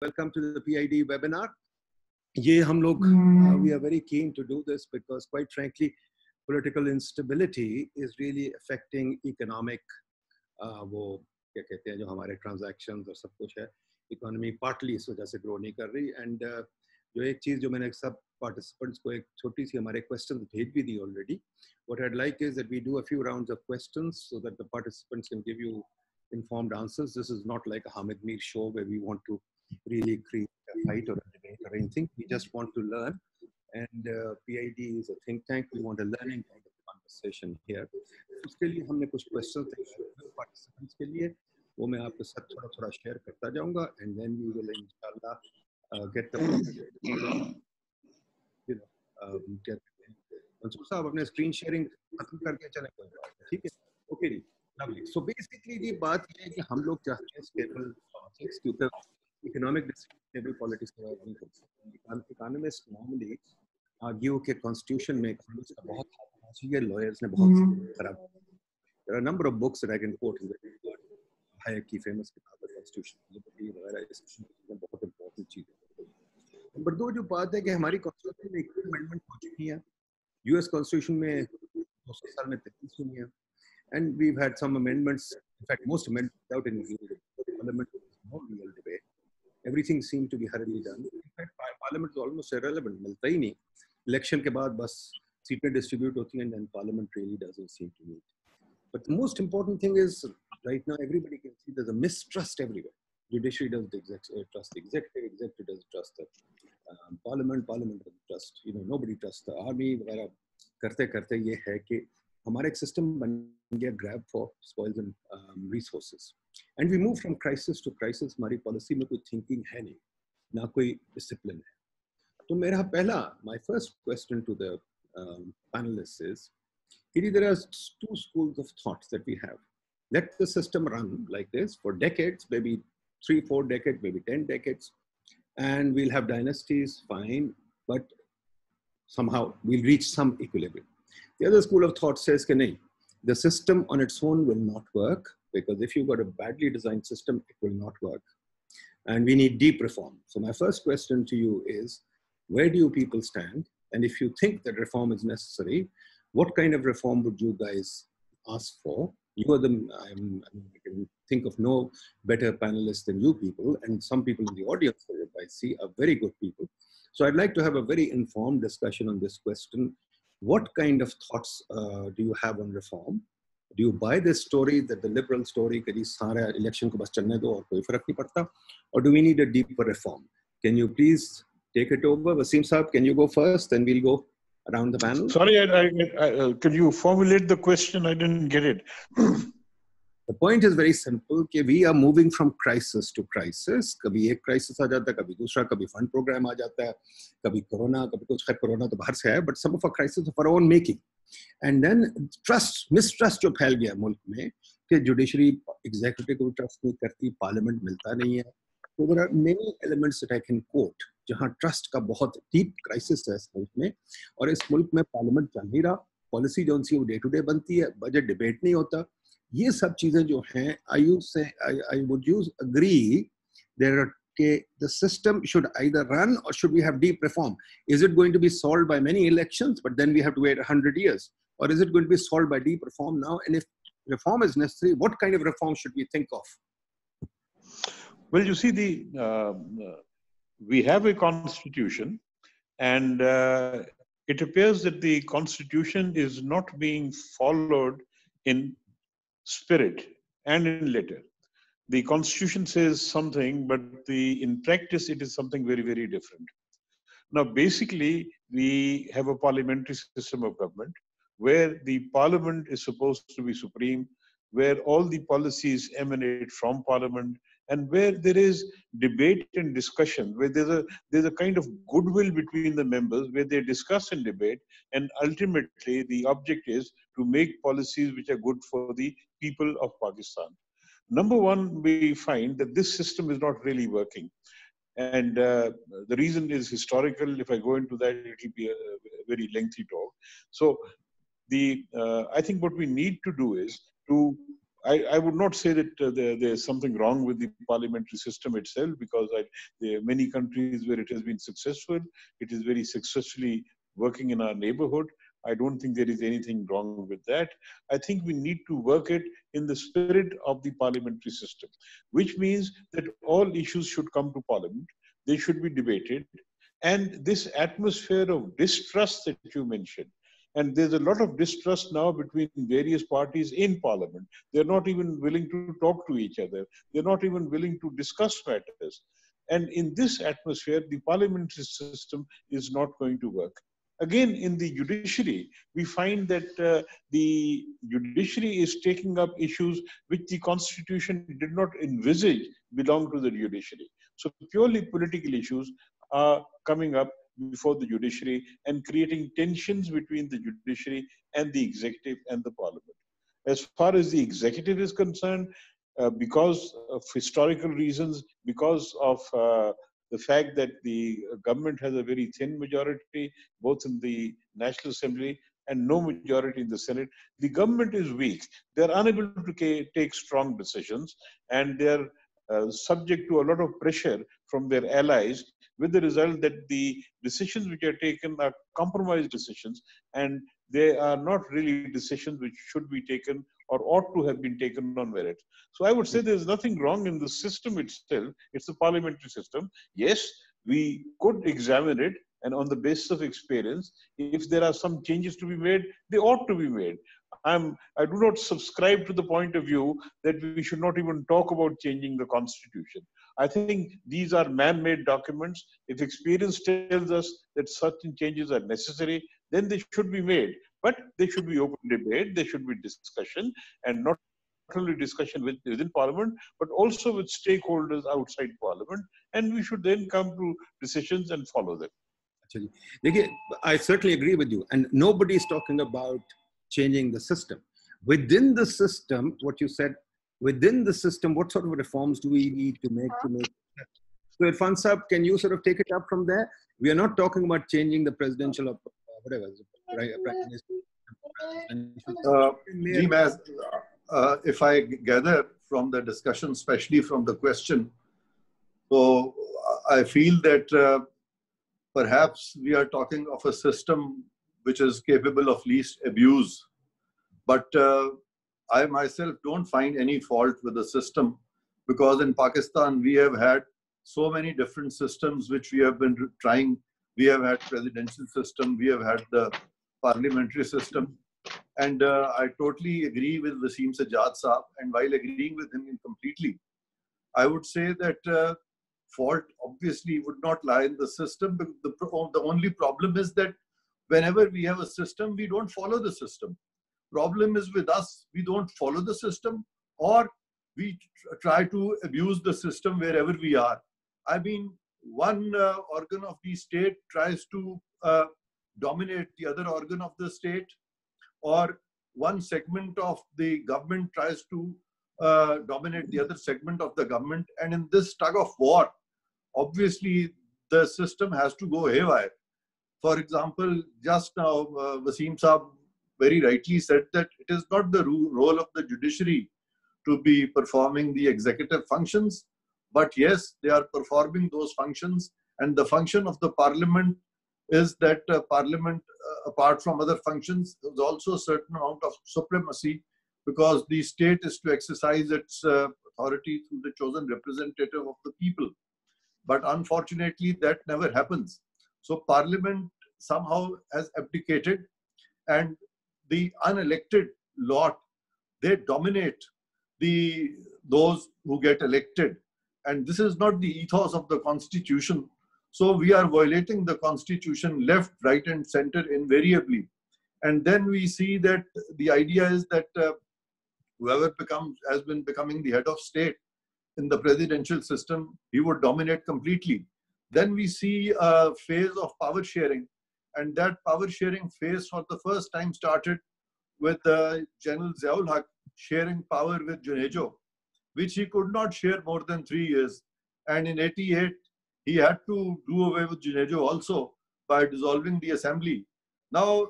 Welcome to the PID webinar. ये हम लोग we are very keen to do this because quite frankly political instability is really affecting economic वो क्या कहते हैं जो हमारे transactions और सब कुछ है economy partly इस वजह से grow नहीं कर रही and जो एक चीज़ जो मैंने सब participants को एक छोटी सी हमारे questions भेज भी दी already. What I'd like is that we do a few rounds of questions so that the participants can give you informed answers. This is not like a Hamid Mir show where we want to really create a fight or a debate or anything. We just want to learn. And PID is a think tank. We want a learning kind of conversation here. उसके लिए हमने कुछ questions participants के लिए वो मैं आपके साथ थोड़ा share करता जाऊँगा and then we will inshallah get the get Mansoor साहब अपने screen sharing खत्म करके चले कोई बात नहीं ठीक है okay जी lovely. So basically ये बात ये है कि हम लोग चाहते हैं stable politics क्योंकि economic stable politics नहीं हो सकती. Economists normally argue कि constitution में economics का बहुत हाथ चाहिए, lawyers ने बहुत खराब. There are a number of books that I can quote in the Hayek की famous किताब है constitution liberty वगैरह इसमें बहुत important चीज़ है. नंबर दो जो बात है कि हमारी constitution में एक amendment हो चुकी है. US constitution में 200 साल में 33 हुई है. And we've had some amendments. In fact, most amendments without any real debate. Parliament is no real debate. Everything seemed to be hurriedly done. In fact, Parliament is almost irrelevant. मिलता ही नहीं. Election के बाद बस सीटें distribute होती हैं and then Parliament really doesn't seem to meet. But the most important thing is right now everybody can see there's a mistrust everywhere. Judiciary doesn't trust the executive, executive doesn't trust the Parliament doesn't trust. Nobody trusts the army. वगैरह करते करते ये है कि हमारा एक system बन गया grab for spoils and resources. And we move from crisis to crisis. हमारी पॉलिसी में कोई थिंकिंग है नहीं, ना कोई डिसिप्लिन है. तो मेरा पहला, my first question to the panelists is, there are two schools of thoughts that we have. Let the system run like this for decades, maybe 3-4 decades, maybe 10 decades, and we'll have dynasties, fine, but somehow we'll reach some equilibrium. The other school of thought says, the system on its own will not work because if you've got a badly designed system, it will not work. And we need deep reform. So my first question to you is, where do you people stand? And if you think that reform is necessary, what kind of reform would you guys ask for? You are I can think of no better panelists than you people, and some people in the audience that I see are very good people. So I'd like to have a very informed discussion on this question. What kind of thoughts do you have on reform? Do you buy this story, that the liberal story, कि सारा election को बस चलने दो और कोई फर्क नहीं पड़ता? Or do we need a deeper reform? Can you please take it over? Wasim Saab, can you go first? Then we'll go around the panel. Sorry, could you formulate the question? I didn't get it. The point is very simple कि we are moving from crisis to crisis. कभी एक crisis आ जाता है, कभी दूसरा, कभी fund program आ जाता है, कभी corona, कभी कुछ खैर corona तो बाहर से है, but some of our crises of our own making. And then mistrust जो फैल गया मुल्क में कि judiciary executive को trust नहीं करती, parliament मिलता नहीं है. So there are many elements that I can quote जहाँ trust का बहुत deep crisis है इस मुल्क में और इस मुल्क में parliament चल नहीं रहा, policy जो उनसी वो day to day बनती है, budget debate नहीं होता. ये सब चीजें जो हैं, I would agree there are the system should either run or should we have deep reform? Is it going to be solved by many elections, but then we have to wait 100 years? Or is it going to be solved by deep reform now? And if reform is necessary, what kind of reform should we think of? Well, you see, we have a constitution, and it appears that the constitution is not being followed in spirit and in letter. The constitution says something, but in practice, it is something very, very different. Now, basically, we have a parliamentary system of government where the parliament is supposed to be supreme, where all the policies emanate from parliament, and where there is debate and discussion, where there's a kind of goodwill between the members, where they discuss and debate, and ultimately the object is to make policies which are good for the people of Pakistan. Number one, we find that this system is not really working. And the reason is historical. If I go into that, it will be a very lengthy talk. So I think what we need to do is to I would not say that there's something wrong with the parliamentary system itself, because there are many countries where it has been successful. It is very successfully working in our neighborhood. I don't think there is anything wrong with that. I think we need to work it in the spirit of the parliamentary system, which means that all issues should come to parliament. They should be debated. And this atmosphere of distrust that you mentioned, and there's a lot of distrust now between various parties in parliament. They're not even willing to talk to each other. They're not even willing to discuss matters. And in this atmosphere, the parliamentary system is not going to work. Again, in the judiciary, we find that the judiciary is taking up issues which the constitution did not envisage belong to the judiciary. So purely political issues are coming up before the judiciary and creating tensions between the judiciary and the executive and the parliament. As far as the executive is concerned, because of historical reasons, because of the fact that the government has a very thin majority, both in the National Assembly and no majority in the Senate, the government is weak. They're unable to take strong decisions, and they're subject to a lot of pressure from their allies, with the result that the decisions which are taken are compromise decisions, and they are not really decisions which should be taken or ought to have been taken on merit. So I would say there's nothing wrong in the system itself. It's a parliamentary system. Yes, we could examine it, and on the basis of experience, if there are some changes to be made, they ought to be made. I do not subscribe to the point of view that we should not even talk about changing the constitution. I think these are man-made documents. If experience tells us that certain changes are necessary, then they should be made. But they should be open debate, there should be discussion, and not only discussion within Parliament, but also with stakeholders outside Parliament. And we should then come to decisions and follow them. Actually, I certainly agree with you. And nobody is talking about changing the system. Within the system, what you said, within the system, what sort of reforms do we need to make So Irfan Saab, can you sort of take it up from there? We are not talking about changing the presidential or whatever, if I gather from the discussion, especially from the question, so I feel that perhaps we are talking of a system which is capable of least abuse. But I myself don't find any fault with the system, because in Pakistan we have had so many different systems which we have been trying. We have had presidential system, we have had the parliamentary system. And I totally agree with Wasim Sajjad Saab, and while agreeing with him completely, I would say that fault obviously would not lie in the system. But the only problem is that whenever we have a system, we don't follow the system. Problem is with us, we don't follow the system, or we try to abuse the system wherever we are. I mean, one organ of the state tries to dominate the other organ of the state, or one segment of the government tries to dominate the other segment of the government. And in this tug of war, obviously the system has to go haywire. For example, just now Wasim Saab very rightly said that it is not the role of the judiciary to be performing the executive functions, but yes, they are performing those functions. And the function of the parliament is that parliament, apart from other functions, there's also a certain amount of supremacy, because the state is to exercise its authority through the chosen representative of the people. But unfortunately, that never happens. So parliament somehow has abdicated, and the unelected lot, they dominate those who get elected. And this is not the ethos of the constitution. So we are violating the constitution left, right, and center invariably. And then we see that the idea is that whoever has been becoming the head of state in the presidential system, he would dominate completely. Then we see a phase of power sharing. And that power sharing phase for the first time started with General Ziaul Haq sharing power with Junejo, which he could not share more than 3 years. And in 88, he had to do away with Junejo also by dissolving the assembly. Now,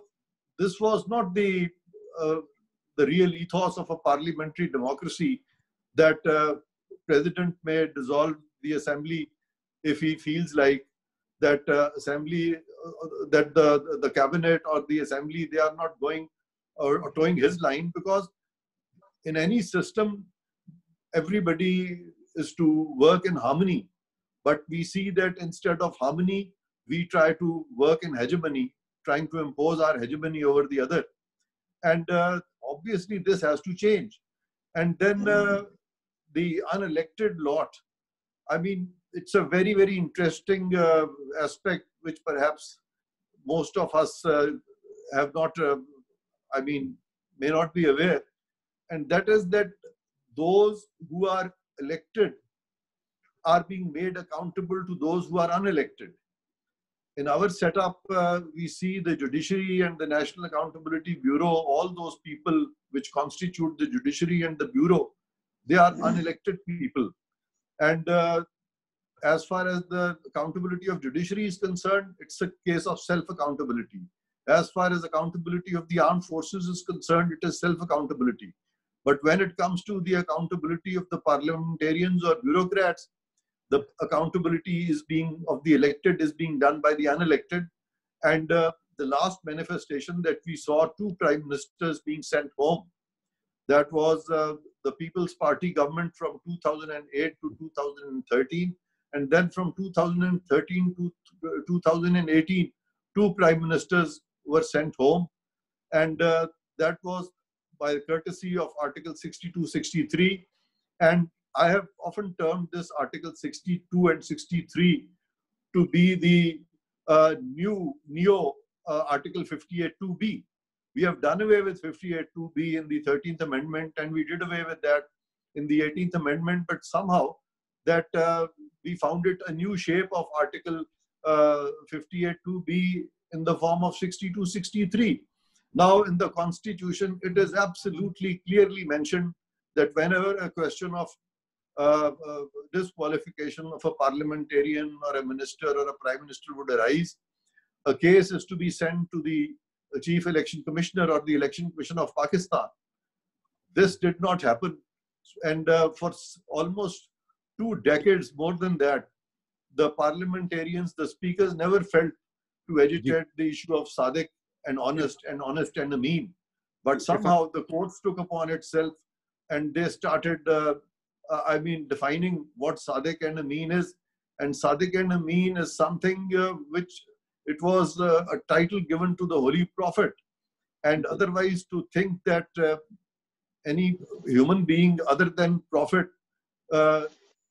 this was not the the real ethos of a parliamentary democracy, that president may dissolve the assembly if he feels like, that that the cabinet or the assembly, they are not going or towing his line, because in any system, everybody is to work in harmony. But we see that instead of harmony, we try to work in hegemony, trying to impose our hegemony over the other. And obviously, this has to change. And then the unelected lot. I mean, it's a very, very interesting aspect, which perhaps most of us have not, may not be aware. And that is that those who are elected are being made accountable to those who are unelected. In our setup, we see the judiciary and the National Accountability Bureau, all those people which constitute the judiciary and the bureau, they are unelected people. And as far as the accountability of judiciary is concerned, it's a case of self-accountability. As far as accountability of the armed forces is concerned, it is self-accountability. But when it comes to the accountability of the parliamentarians or bureaucrats, the accountability of the elected is being done by the unelected. And the last manifestation that we saw, 2 prime ministers being sent home, that was the People's Party government from 2008 to 2013. And then from 2013 to 2018, 2 prime ministers were sent home. And that was by courtesy of Article 62, 63. And I have often termed this Article 62 and 63 to be the neo Article 58.2b. We have done away with 58.2b in the 13th Amendment, and we did away with that in the 18th Amendment, but somehow that we found it a new shape of Article 58.2b in the form of 62, 63. Now in the Constitution, it is absolutely clearly mentioned that whenever a question of disqualification of a parliamentarian or a minister or a prime minister would arise, a case is to be sent to the Chief Election Commissioner or the Election Commission of Pakistan. This did not happen. And for almost 2 decades, more than that, the parliamentarians, the speakers never felt to agitate the issue of Sadiq and honest and Amin. But somehow the courts took upon itself and they started, defining what Sadiq and Amin is. And Sadiq and Amin is something which it was a title given to the Holy Prophet. And otherwise, to think that any human being other than Prophet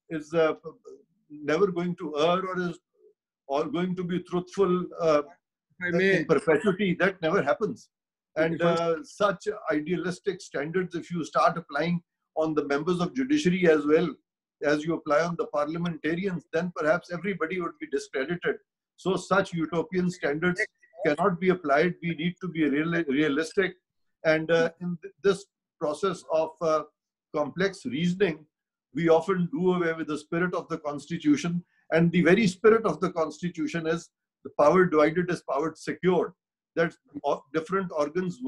is never going to err or going to be truthful in perpetuity, that never happens. And such idealistic standards, if you start applying on the members of judiciary as well as you apply on the parliamentarians, then perhaps everybody would be discredited. So such utopian standards cannot be applied. We need to be realistic. And in this process of complex reasoning, we often do away with the spirit of the Constitution. And the very spirit of the Constitution is the power divided is power secured. That different organs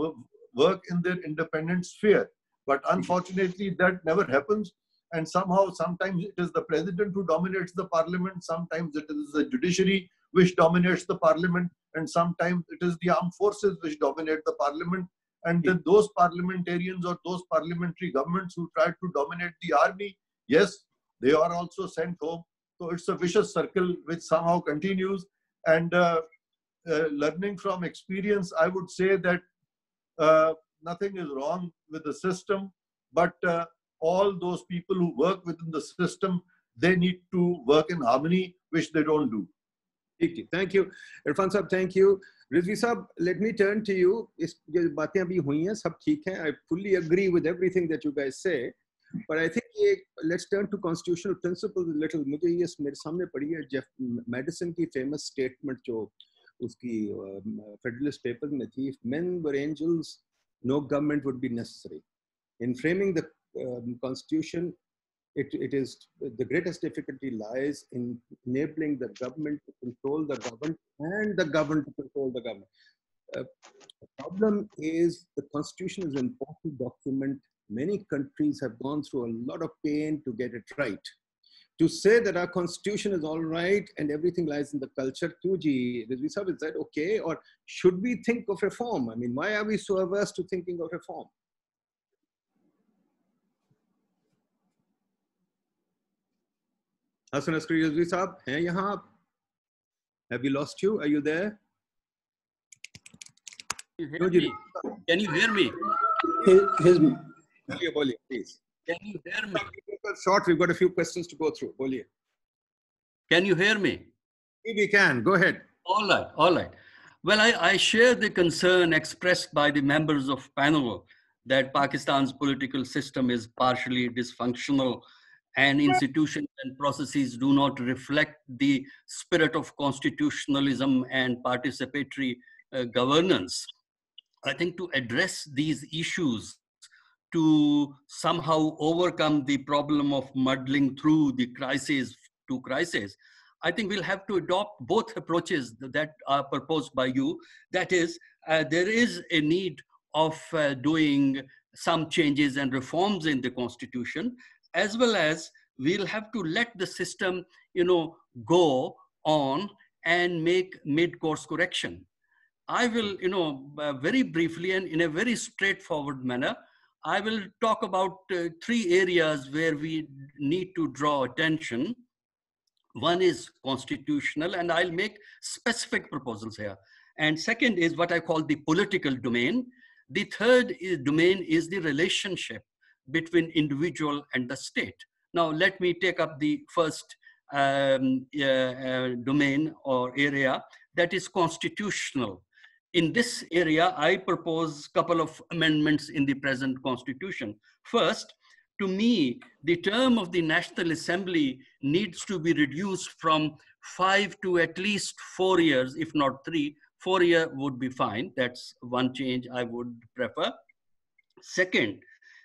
work in their independent sphere. But unfortunately, that never happens. And somehow, sometimes it is the president who dominates the parliament. Sometimes it is the judiciary which dominates the parliament. And sometimes it is the armed forces which dominate the parliament. And then those parliamentarians or those parliamentary governments who try to dominate the army, yes, they are also sent home. So it's a vicious circle which somehow continues. And learning from experience, I would say that nothing is wrong with the system, but all those people who work within the system, they need to work in harmony, which they don't do. Thank you. Irfan Sahab, thank you. Rizvi Sahab, let me turn to you. I fully agree with everything that you guys say. But I think let's turn to constitutional principles a little. मुझे ये मेरे सामने पड़ी है Jeff medicine की famous statement जो उसकी Federalist Papers में थी. If men were angels, no government would be necessary. In framing the Constitution, it is the greatest difficulty lies in enabling the government to control the governed and the governed to control the government. The problem is the constitution is an important document. Many countries have gone through a lot of pain to get it right. To say that our constitution is all right and everything lies in the culture, Rizvi Sahib, is that okay? Or should we think of reform? I mean, why are we so averse to thinking of reform? Hassan Askari Rizvi Sahib, hain yahan aap? Have we lost you? Are you there? Can you hear me? Boliye, please. Can you hear me? Short, we've got a few questions to go through. Boliye. Can you hear me? We can. Go ahead. All right, all right. Well, I share the concern expressed by the members of panel that Pakistan's political system is partially dysfunctional and institutions and processes do not reflect the spirit of constitutionalism and participatory governance. I think to address these issues, to somehow overcome the problem of muddling through the crisis to crisis, I think we'll have to adopt both approaches that are proposed by you. That is, there is a need of doing some changes and reforms in the constitution, as well as we'll have to let the system, go on and make mid-course correction. I will, very briefly and in a very straightforward manner, I will talk about 3 areas where we need to draw attention. One is constitutional, and I'll make specific proposals here. And second is what I call the political domain. The third domain is the relationship between individual and the state. Now, let me take up the first domain or area, that is constitutional. In this area, I propose a couple of amendments in the present constitution. First, to me, the term of the National Assembly needs to be reduced from 5 to at least 4 years, if not 3. 4 years would be fine. That's one change I would prefer. Second,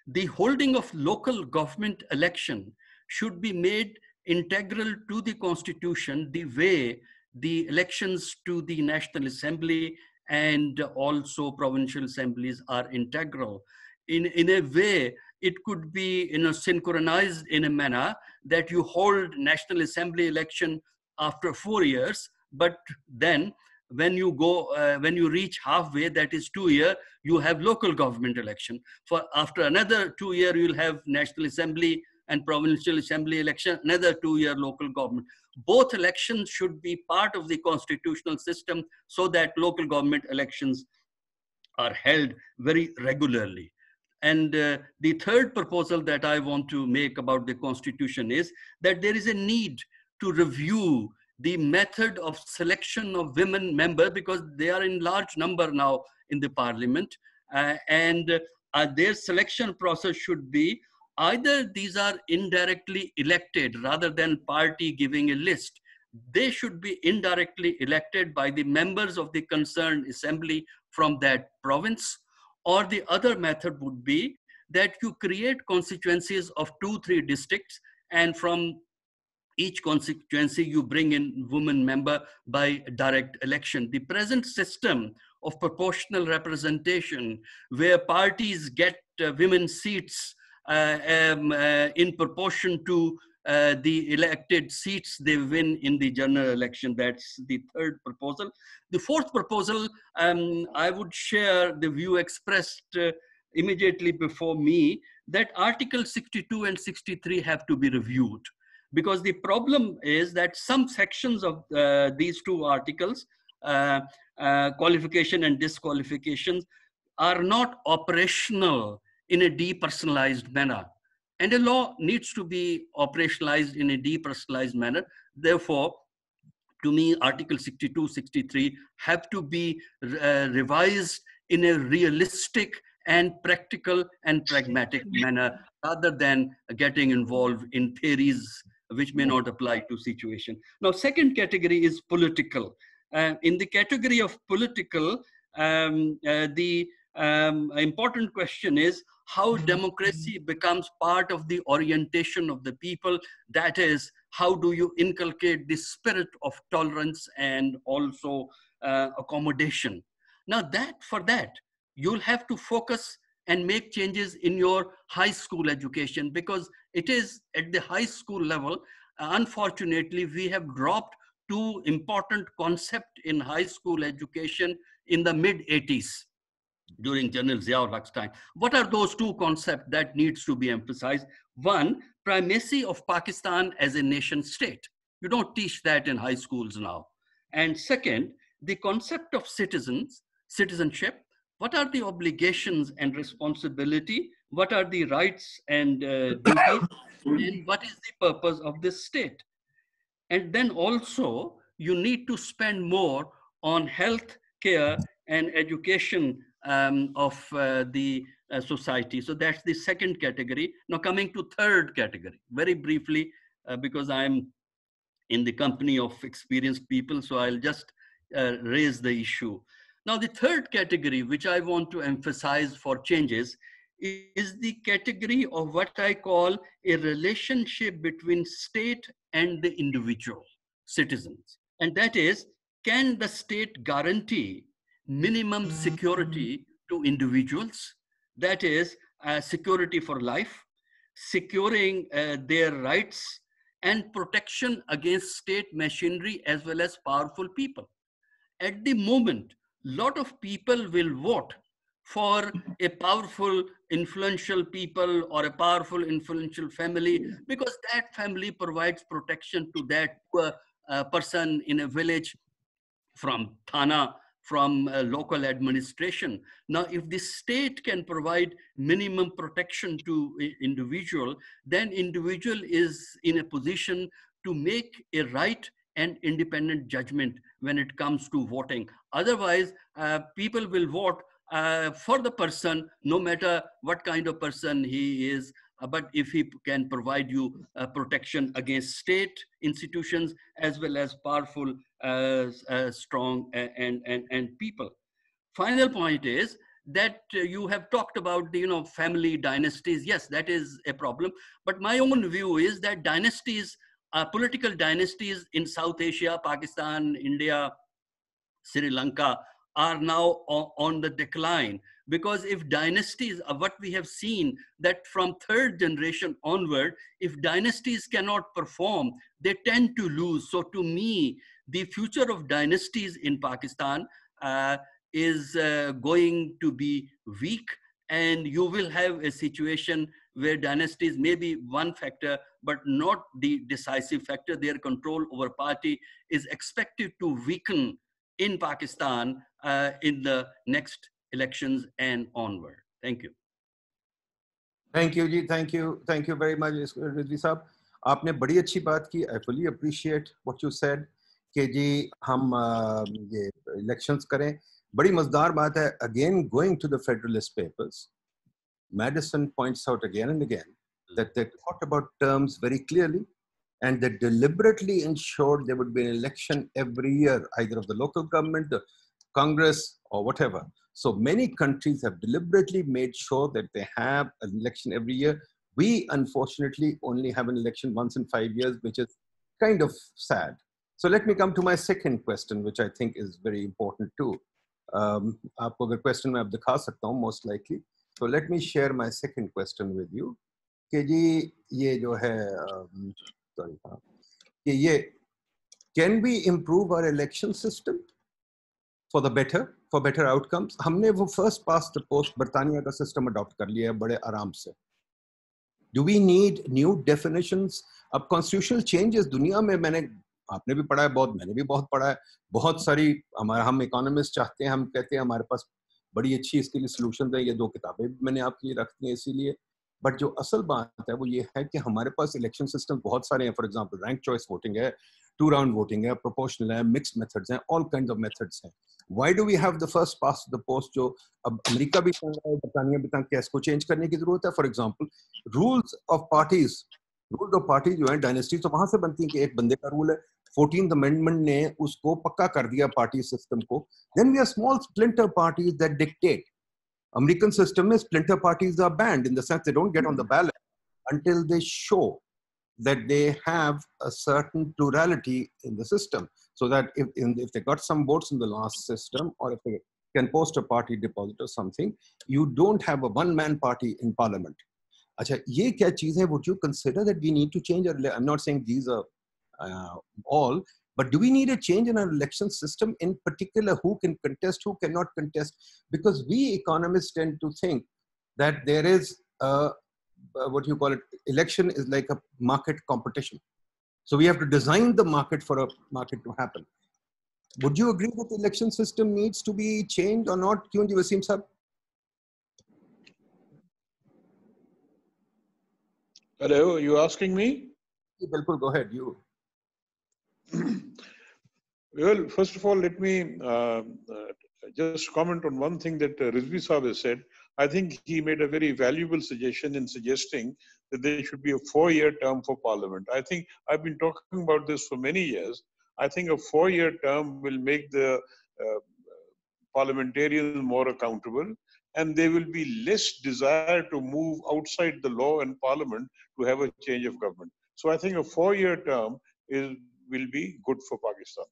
the holding of local government election should be made integral to the constitution the way the elections to the National Assembly and also provincial assemblies are integral. In a way, it could be synchronized in a manner that you hold National Assembly election after 4 years, but then when you reach halfway, that is 2 years, you have local government election. For after another 2 years, you'll have National Assembly and provincial assembly election, another 2 year local government. Both elections should be part of the constitutional system so that local government elections are held very regularly. And the third proposal that I want to make about the constitution is that there is a need to review the method of selection of women members, because they are in large number now in the parliament, and their selection process should be either these are indirectly elected rather than party giving a list. They should be indirectly elected by the members of the concerned assembly from that province. Or the other method would be that you create constituencies of 2-3 districts, and from each constituency you bring in women member by direct election. The present system of proportional representation, where parties get women seats in proportion to the elected seats they win in the general election. That's the third proposal. The fourth proposal, I would share the view expressed immediately before me, that Article 62 and 63 have to be reviewed. Because the problem is that some sections of these 2 articles, qualification and disqualifications, are not operational in a depersonalized manner. And a law needs to be operationalized in a depersonalized manner. Therefore, to me, Article 62, 63 have to be revised in a realistic and practical and pragmatic manner, rather than getting involved in theories which may not apply to situation. Now, second category is political. In the category of political, the important question is how democracy becomes part of the orientation of the people. That is, how do you inculcate the spirit of tolerance and also accommodation? Now for that, you'll have to focus and make changes in your high school education, because it is at the high school level. Unfortunately, we have dropped two important concepts in high school education in the mid 80s during General Zia-ul-Haq's time. What are those two concepts that needs to be emphasized? One, primacy of Pakistan as a nation state. You don't teach that in high schools now. And second, the concept of citizenship. What are the obligations and responsibility? What are the rights and duties? And what is the purpose of this state? And then also, you need to spend more on health care and education of the society. So that's the second category. Now coming to third category, very briefly, because I'm in the company of experienced people, so I'll just raise the issue. Now the third category, which I want to emphasize for changes, is the category of what I call a relationship between state and the individual citizens. And that is, can the state guarantee minimum security to individuals? That is, security for life, securing their rights, and protection against state machinery as well as powerful people. At the moment, a lot of people will vote for a powerful, influential people or a powerful, influential family, because that family provides protection to that person in a village, from Thana, from local administration. Now, if the state can provide minimum protection to individual, then individual is in a position to make a right and independent judgment when it comes to voting. Otherwise, people will vote for the person, no matter what kind of person he is. But if he can provide you protection against state institutions as well as powerful, strong and people. Final point is that you have talked about the family dynasties. Yes, that is a problem. But my own view is that dynasties, political dynasties in South Asia, Pakistan, India, Sri Lanka, are now on the decline. Because if dynasties, what we have seen, that from third generation onward, if dynasties cannot perform, they tend to lose. So to me, the future of dynasties in Pakistan is going to be weak, and you will have a situation where dynasties may be one factor, but not the decisive factor. Their control over party is expected to weaken in Pakistan in the next elections and onward. Thank you. Thank you, ji. Thank you very much, Rizvi साहब. आपने बड़ी अच्छी बात की. I fully appreciate what you said. कि जी हम ये elections करें. बड़ी मज़ेदार बात है. Again, going to the Federalist Papers, Madison points out again and again that they thought about terms very clearly, and they deliberately ensured there would be an election every year, either of the local government, the Congress, or whatever. So many countries have deliberately made sure that they have an election every year. We, unfortunately, only have an election once in 5 years, which is kind of sad. So let me come to my second question, which I think is very important too. आपको अगर question मैं अब दिखा सकता हूँ, most likely. So let me share my second question with you. कि जी ये जो है sorry, कि ये can we improve our election system for better outcomes? हमने वो first past the post बरतानिया का system adopt कर लिया है बड़े आराम से. Do we need new definitions? अब constitutional changes दुनिया में आपने भी पढ़ा है बहुत, मैंने भी बहुत पढ़ा है. बहुत सारी हम economists चाहते हैं, हम कहते हैं हमारे पास बड़ी अच्छी इसके लिए solution है. ये 2 किताबें मैंने आपके लिए रखती हैं इसीलिए. बट जो असल बात है वो ये है कि हमारे पास इलेक्शन सिस्टम बहुत सारे हैं. For example rank choice voting है, 2 राउंड वोटिंग है, प्रोपोर्शनल है, मिक्स्ड मेथड्स हैं, ऑल काइंड्स ऑफ मेथड्स हैं. Why do we have the first past the post जो अब अमेरिका भी कर रहा है, बरतानिया भी कर, इसको चेंज करने की जरूरत है. For example rules of party जो है डायनेस्टी तो वहां से बनती है कि एक बंदे का रूल है. 14th अमेंडमेंट ने उसको पक्का कर दिया पार्टी सिस्टम को. Then we are small splinter parties that dictate. American system is splinter parties are banned in the sense they don't get on the ballot until they show that they have a certain plurality in the system. So that if they got some votes in the last system, or if they can post a party deposit or something. You don't have a one-man party in parliament. Acha, ye kya cheez hai? Would you consider that we need to change our, I'm not saying these are all, but do we need a change in our election system, in particular who can contest, who cannot contest? Because we economists tend to think that there is what you call it, election is like a market competition. So we have to design the market for a market to happen. Would you agree that the election system needs to be changed or not? Kyun ji, Wasim sahab? Hello, are you asking me? Bilkul, go ahead, you. Well, first of all, let me just comment on one thing that Rizvi Saab has said. I think he made a very valuable suggestion in suggesting that there should be a 4-year term for Parliament. I think I've been talking about this for many years. I think a 4-year term will make the parliamentarians more accountable, and there will be less desire to move outside the law and Parliament to have a change of government. So I think a 4-year term will be good for Pakistan.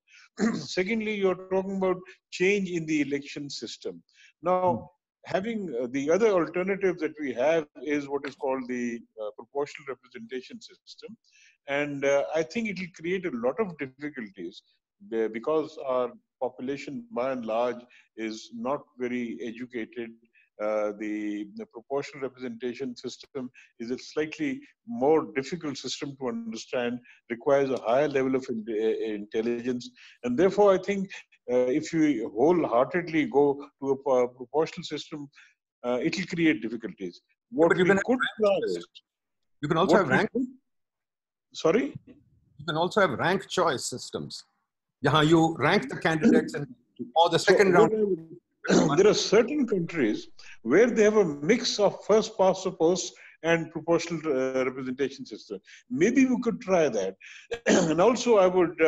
Secondly, you're talking about change in the election system. Now, having the other alternative that we have is what is called the proportional representation system. And I think it will create a lot of difficulties because our population by and large is not very educated. The proportional representation system is a slightly more difficult system to understand, requires a higher level of intelligence. And therefore, I think if you wholeheartedly go to a proportional system, it will create difficulties. What we could try is... You can also have rank... Sorry? You can also have rank choice systems. Yeah, you rank the candidates and or the second round. There are certain countries where they have a mix of first past the post and proportional representation system. Maybe we could try that. And also I would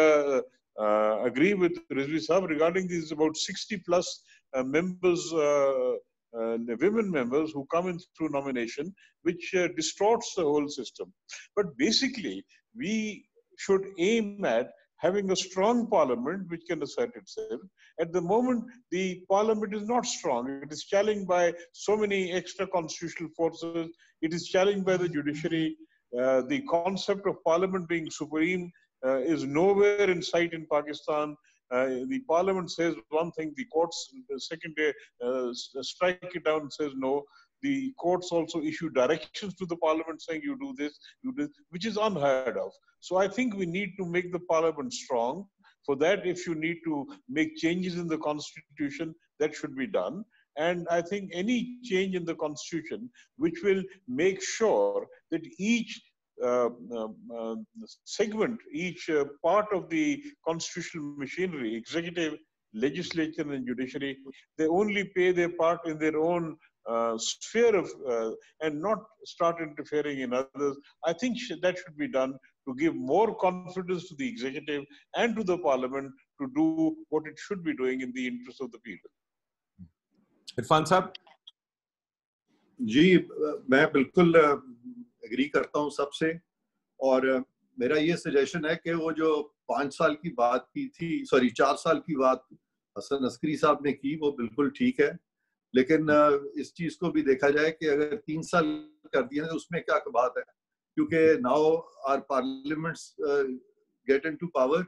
agree with Rizvi Saab regarding these about 60 plus members, women members who come in through nomination, which distorts the whole system. But basically, we should aim at having a strong parliament which can assert itself. At the moment, the parliament is not strong. It is challenged by so many extra constitutional forces. It is challenged by the judiciary. The concept of parliament being supreme is nowhere in sight in Pakistan. The parliament says one thing, the courts the second day strike it down and says no. The courts also issue directions to the parliament saying you do this, which is unheard of. So I think we need to make the parliament strong. For that, if you need to make changes in the constitution, that should be done. And I think any change in the constitution, which will make sure that each segment, each part of the constitutional machinery, executive, legislature and judiciary, they only pay their part in their own sphere of and not start interfering in others. I think that should be done to give more confidence to the executive and to the parliament to do what it should be doing in the interest of the people. Irfan Saab? जी, मैं बिल्कुल agree करता हूं सबसे और मेरा ये suggestion है कि वो जो 5 साल की बात की थी, सॉरी 4 साल की बात हसन अस्करी साहब ने की, वो बिल्कुल ठीक है, लेकिन इस चीज को भी देखा जाए कि अगर 3 साल कर दिए तो उसमें क्या बात है, क्योंकि now our parliaments get into power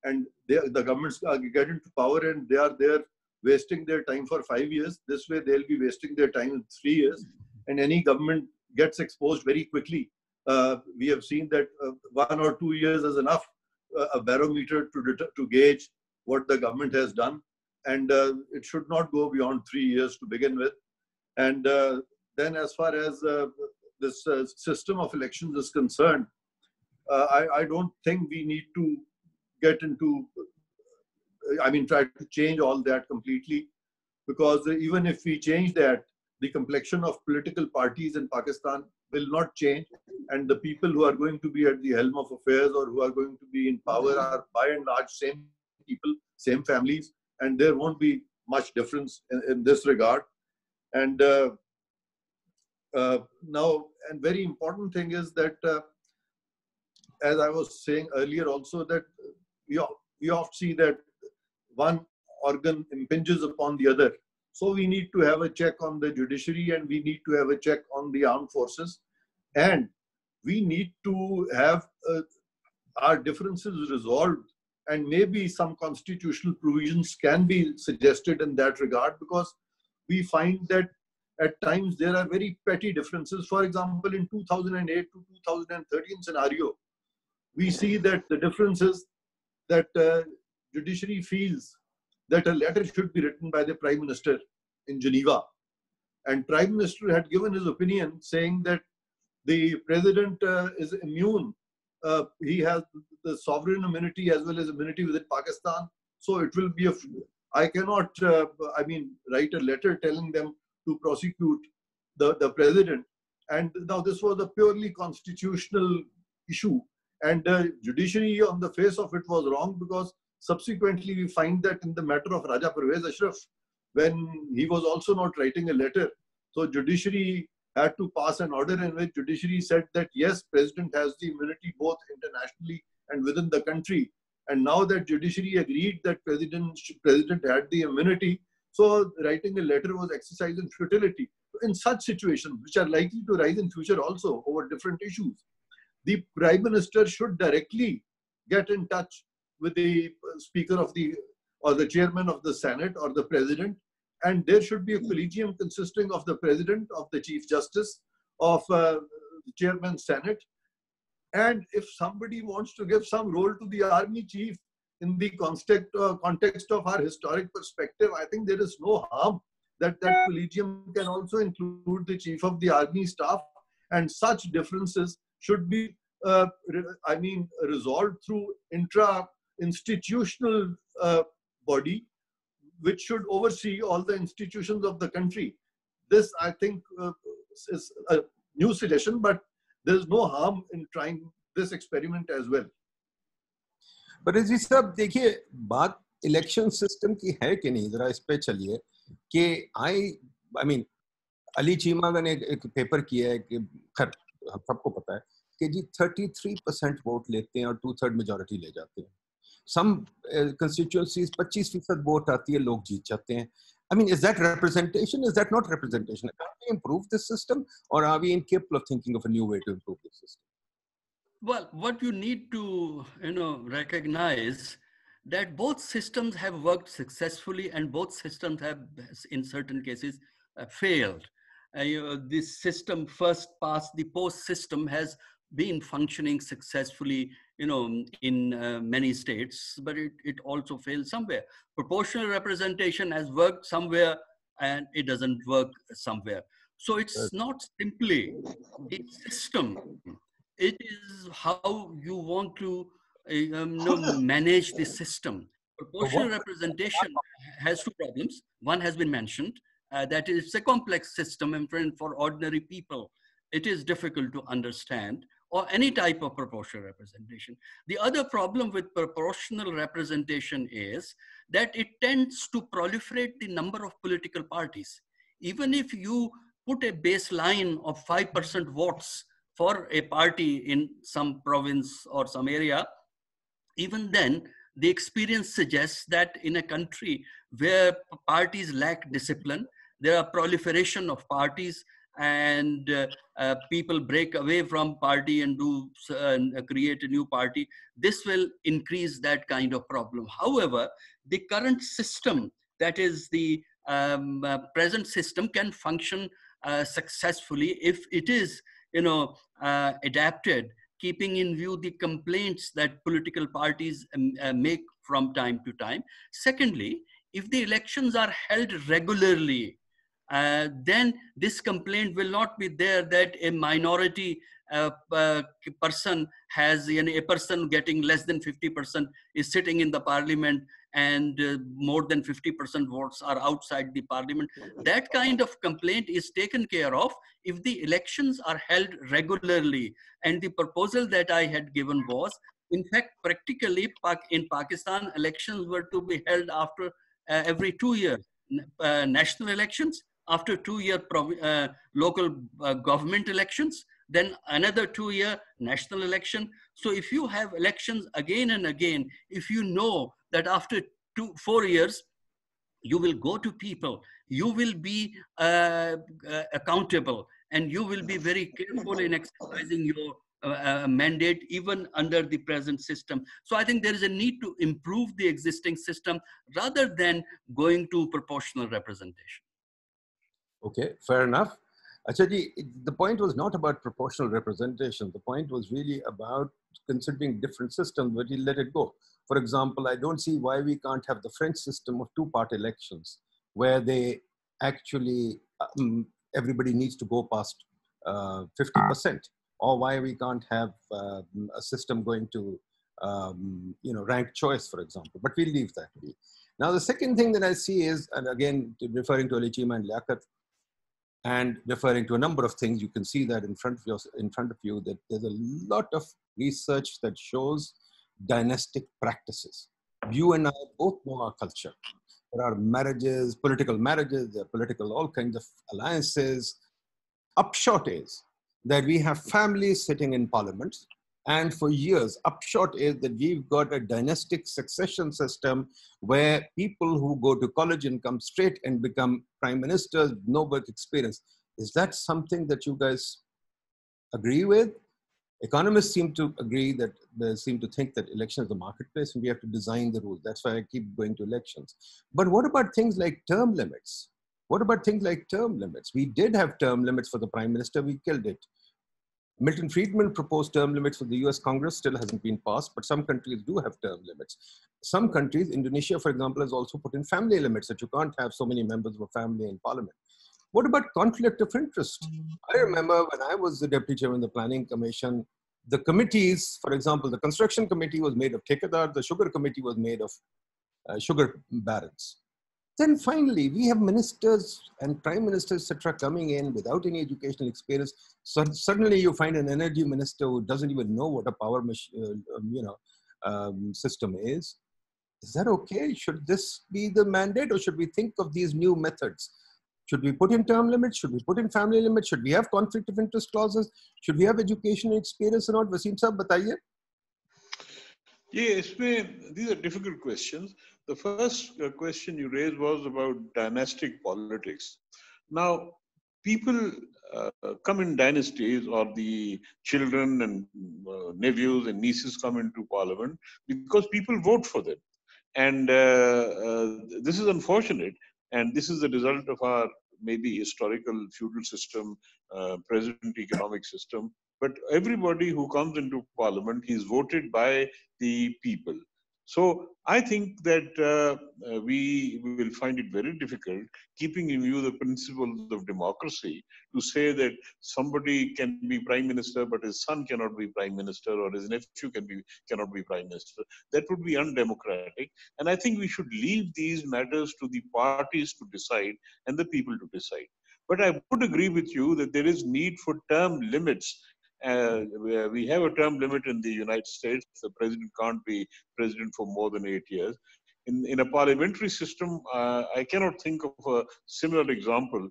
and the governments get into power and they are there wasting their time for 5 years. This way they'll be wasting their time in 3 years, and any government gets exposed very quickly. We have seen that 1 or 2 years is enough, a barometer to gauge what the government has done, and it should not go beyond 3 years to begin with. And then as far as this system of elections is concerned, I don't think we need to get into, try to change all that completely, because even if we change that, the complexion of political parties in Pakistan will not change, and the people who are going to be at the helm of affairs or who are going to be in power are by and large same people, same families, and there won't be much difference in this regard. And now, and very important thing is that, as I was saying earlier also, that we often see that one organ impinges upon the other. So we need to have a check on the judiciary, and we need to have a check on the armed forces. And we need to have our differences resolved. And maybe some constitutional provisions can be suggested in that regard, because we find that at times there are very petty differences. For example, in 2008 to 2013 scenario, we see that the differences that judiciary feels that a letter should be written by the Prime Minister in Geneva. And Prime Minister had given his opinion saying that the President is immune. He has the sovereign immunity as well as immunity within Pakistan. So it will be I cannot, write a letter telling them to prosecute the President. And now this was a purely constitutional issue. And the judiciary on the face of it was wrong, because subsequently we find that in the matter of Raja Parvez Ashraf, when he was also not writing a letter, so judiciary had to pass an order in which judiciary said that yes, President has the immunity both internationally and within the country. And now that judiciary agreed that President had the immunity, so writing a letter was exercise in futility. In such situations, which are likely to rise in future also over different issues, the Prime Minister should directly get in touch with the Speaker of or the Chairman of the Senate or the President, and there should be a collegium consisting of the President, of the Chief Justice, of the Chairman Senate. And if somebody wants to give some role to the Army Chief in the context of our historic perspective, I think there is no harm that collegium can also include the Chief of the Army Staff, and such differences should be resolved through intra-institutional body, which should oversee all the institutions of the country. This, I think, is a new suggestion, but there's no harm in trying this experiment as well. But रजी साहब देखिए, बात election system की है कि नहीं, जरा इस पे चलिए कि अली चीमा ने एक पेपर किया है कि खैर हम सबको पता है कि जी 33% वोट लेते हैं और 2/3 मेजॉरिटी ले जाते हैं. Some constituencies 25% वोट आती है, लोग जीत जाते हैं. Is that representation? Is that not representation? Can we improve this system, or are we incapable of thinking of a new way to improve this system? Well, what you need to recognize that both systems have worked successfully, and both systems have, in certain cases, failed. This system, first past the post system, has been functioning successfully, in many states, but it also failed somewhere. Proportional representation has worked somewhere, and it doesn't work somewhere. So it's not simply the system. It is how you want to manage the system. Proportional representation has two problems. One has been mentioned, that it's a complex system, and for ordinary people, it is difficult to understand, or any type of proportional representation. The other problem with proportional representation is that it tends to proliferate the number of political parties. Even if you put a baseline of 5% votes for a party in some province or some area, even then, the experience suggests that in a country where parties lack discipline, there are proliferation of parties, and people break away from party and create a new party. This will increase that kind of problem. However, the current system, that is the present system, can function successfully if it is adapted, keeping in view the complaints that political parties make from time to time. Secondly, if the elections are held regularly, then this complaint will not be there that a minority person has, a person getting less than 50% is sitting in the parliament, and more than 50% votes are outside the parliament. That kind of complaint is taken care of if the elections are held regularly. And the proposal that I had given was, in fact, practically in Pakistan, elections were to be held after every 2 years. National elections, after 2-year local government elections, then another 2-year national election. So if you have elections again and again, if you know that after 4 years, you will go to people, you will be accountable, and you will be very careful in exercising your mandate even under the present system. So I think there is a need to improve the existing system rather than going to proportional representation. Okay, fair enough. Achaji, the point was not about proportional representation. The point was really about considering different systems, but you let it go. For example, I don't see why we can't have the French system of two-part elections, where they actually, everybody needs to go past 50%, or why we can't have a system going to, ranked choice, for example. But we'll leave that be. Now, the second thing that I see is, and again, referring to Ali Cheema and Liaquat, and referring to a number of things, you can see that in front of you that there's a lot of research that shows dynastic practices. You and I both know our culture. There are marriages, there are political, all kinds of alliances. Upshot is that we have families sitting in parliaments, and for years, upshot is that we've got a dynastic succession system where people who go to college and come straight and become prime ministers, no work experience. Is that something that you guys agree with? Economists seem to agree that they seem to think that election is the marketplace and we have to design the rules. That's why I keep going to elections. But what about things like term limits? What about things like term limits? We did have term limits for the prime minister, we killed it. Milton Friedman proposed term limits for the US Congress, still hasn't been passed, but some countries do have term limits. Some countries, Indonesia, for example, has also put in family limits that you can't have so many members of a family in parliament. What about conflict of interest? I remember when I was the deputy chairman of the Planning Commission, the committees, for example, the construction committee was made of Thekadar, the sugar committee was made of sugar barons. Then finally, we have ministers and prime ministers, etc., coming in without any educational experience. So suddenly you find an energy minister who doesn't even know what a power system is. Is that okay? Should this be the mandate, or should we think of these new methods? Should we put in term limits? Should we put in family limits? Should we have conflict of interest clauses? Should we have educational experience or not? Waseem Saab, bataiye. Yes, these are difficult questions. The first question you raised was about dynastic politics. Now, people come in dynasties, or the children and nephews and nieces come into parliament because people vote for them. And this is unfortunate. And this is the result of our maybe historical feudal system, present economic system. But everybody who comes into parliament, he's voted by the people. So I think that we will find it very difficult, keeping in view the principles of democracy, to say that somebody can be prime minister, but his son cannot be prime minister, or his nephew cannot be prime minister. That would be undemocratic. And I think we should leave these matters to the parties to decide and the people to decide. But I would agree with you that there is need for term limits. We have a term limit in the United States. The president can't be president for more than 8 years. In a parliamentary system, I cannot think of a similar example.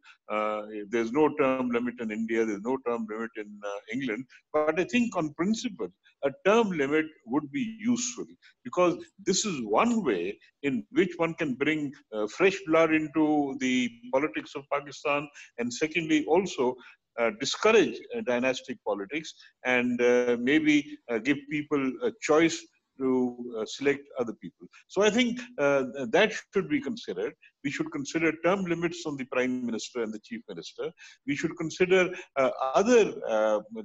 There's no term limit in India, there's no term limit in England. But I think on principle, a term limit would be useful, because this is one way in which one can bring fresh blood into the politics of Pakistan, and secondly, also discourage dynastic politics, and maybe give people a choice to select other people. So I think that should be considered. We should consider term limits on the prime minister and the chief minister. We should consider other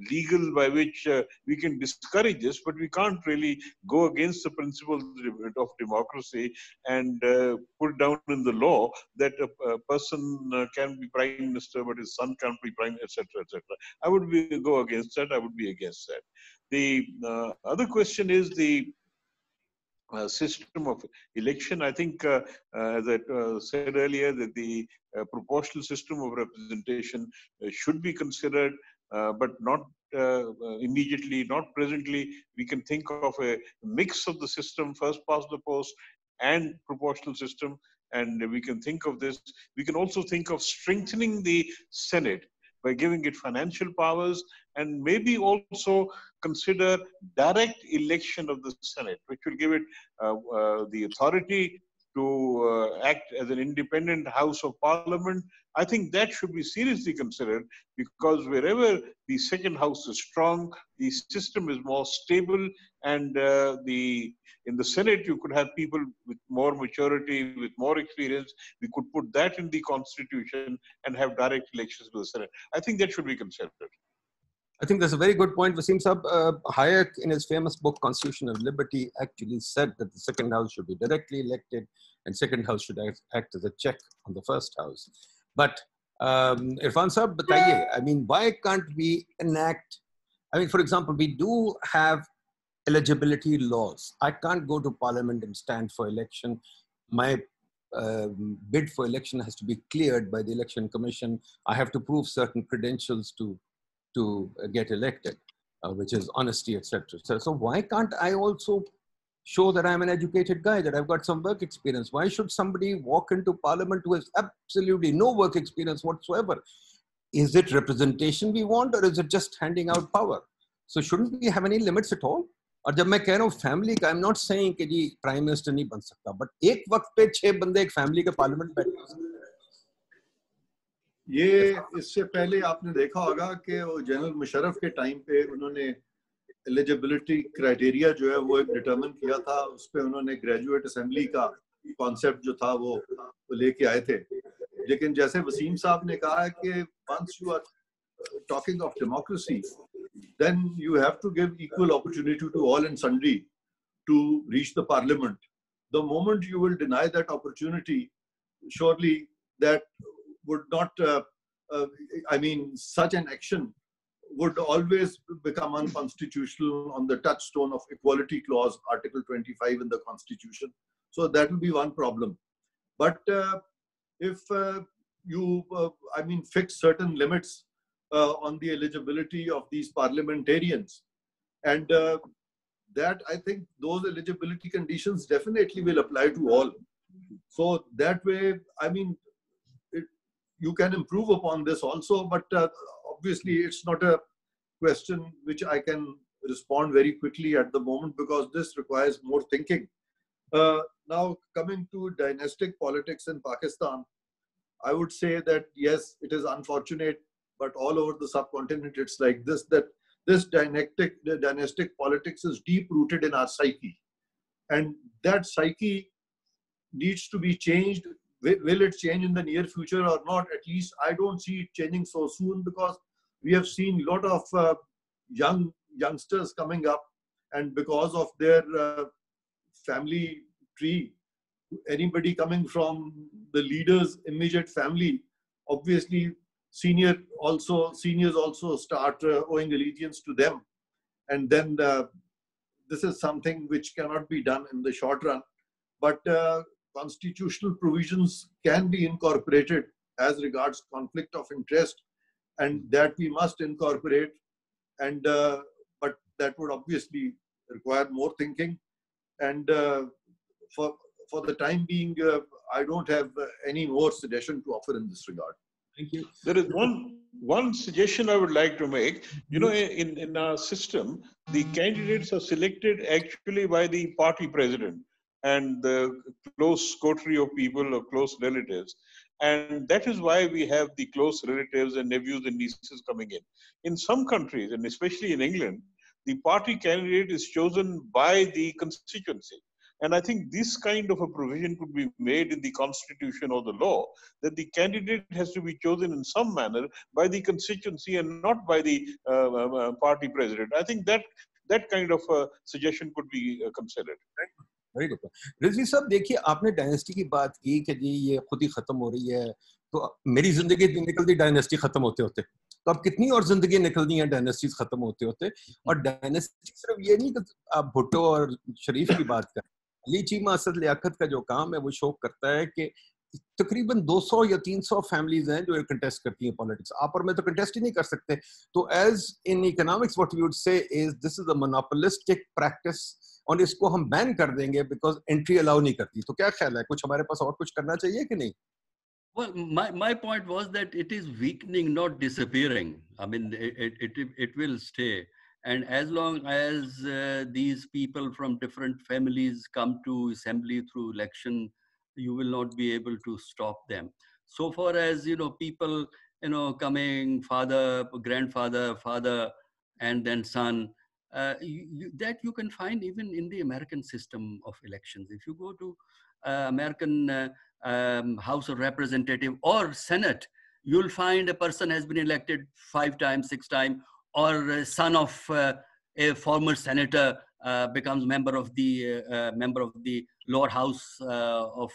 legal by which we can discourage this, but we can't really go against the principles of democracy and put down in the law that a person can be prime minister, but his son can't be prime, etc., etc. I would go against that. I would be against that. The other question is the system of election. I think, as I said earlier, that the proportional system of representation should be considered, but not immediately, not presently. We can think of a mix of the system, first past the post and proportional system, and we can think of this. We can also think of strengthening the Senate by giving it financial powers, and maybe also consider direct election of the Senate, which will give it the authority to act as an independent House of Parliament, I think that should be seriously considered, because wherever the second house is strong, the system is more stable, and in the Senate you could have people with more maturity, with more experience. We could put that in the constitution and have direct elections to the Senate. I think that should be considered. I think that's a very good point. Wasim Saab, Hayek, in his famous book, Constitution of Liberty, actually said that the second house should be directly elected and second house should act as a check on the first house. But Irfan Saab, bataiye, I mean, why can't we enact, I mean, for example, we do have eligibility laws. I can't go to parliament and stand for election. My bid for election has to be cleared by the election commission. I have to prove certain credentials to get elected, which is honesty, etc. So why can't I also show that I'm an educated guy, that I've got some work experience? Why should somebody walk into parliament who has absolutely no work experience whatsoever? Is it representation we want, or is it just handing out power? So shouldn't we have any limits at all? और जब मैं कह रहा हूँ family का, I am not saying कि जी prime minister नहीं बन सकता, बट एक वक्त पे 6 बंदे एक फैमिली के पार्लियामेंट में बैठे हो सकते हैं। ये इससे पहले आपने देखा होगा कि वो जनरल मुशर्रफ के टाइम पे उन्होंने एलिजिबिलिटी क्राइटेरिया जो है वो एक डिटरमिन किया था, उस पे उन्होंने ग्रेजुएट असेंबली का कॉन्सेप्ट जो था वो लेके आए थे। लेकिन जैसे वसीम साहब ने कहा है कि once you are talking of democracy, then you have to give equal opportunity to all and sundry to reach the parliament. The moment you will deny that opportunity, surely that would not, I mean, such an action would always become unconstitutional on the touchstone of equality clause, Article 25 in the Constitution. So that will be one problem. But if you, I mean, fix certain limits on the eligibility of these parliamentarians, and that, I think those eligibility conditions definitely will apply to all. So that way, I mean, you can improve upon this also, but obviously it's not a question which I can respond very quickly at the moment, because this requires more thinking. Now, coming to dynastic politics in Pakistan, I would say that yes, it is unfortunate, but all over the subcontinent it's like this, that this dynastic politics is deep rooted in our psyche, and that psyche needs to be changed. Will it change in the near future or not? At least I don't see it changing so soon, because we have seen a lot of youngsters coming up, and because of their family tree, anybody coming from the leader's immediate family, obviously seniors also start owing allegiance to them, and then this is something which cannot be done in the short run. But constitutional provisions can be incorporated as regards conflict of interest, and that we must incorporate, and but that would obviously require more thinking, and for the time being, I don't have any more suggestion to offer in this regard. Thank you. There is one suggestion I would like to make. You know, in our system, the candidates are selected actually by the party president and the close coterie of people or close relatives. And that is why we have the close relatives and nephews and nieces coming in. In some countries, and especially in England, the party candidate is chosen by the constituency. And I think this kind of a provision could be made in the constitution or the law, that the candidate has to be chosen in some manner by the constituency and not by the party president. I think that kind of suggestion could be considered. Very good. Rizvi साहब, देखिए आपने dynasty की बात की कि जी ये खुद ही खत्म हो रही है, तो मेरी जिंदगी निकलती डायनेस्टी खत्म होते होते, तो अब कितनी और जिंदगी निकलनी है डायनेस्टीज खत्म होते होते। और डायनेस्टी सिर्फ ये नहीं कि आप भुट्टो और शरीफ की बात करें, अली चीमा असद लियाकत का जो काम है वो शो करता है कि तकरीबन 200 या 300 फैमिलीज हैं जो कंटेस्ट करती हैं पॉलिटिक्स। आप और मैं तो कंटेस्ट ही नहीं कर सकते। तो as in economics what we would say is this is a monopolistic practice, और इसको हम बैन कर देंगे बिकॉज एंट्री अलाउ नहीं करती। तो क्या ख्याल है, कुछ हमारे पास और कुछ करना चाहिए कि नहीं? Well, my point was that it is weakening, not disappearing. I mean, it will stay. And as long as these people from different families come to assembly through election, you will not be able to stop them. So far as, people, coming father, grandfather, father, and then son, that you can find even in the American system of elections. If you go to American House of Representative or Senate, you'll find a person has been elected 5 times, 6 times, or a son of a former senator becomes member of the lower house of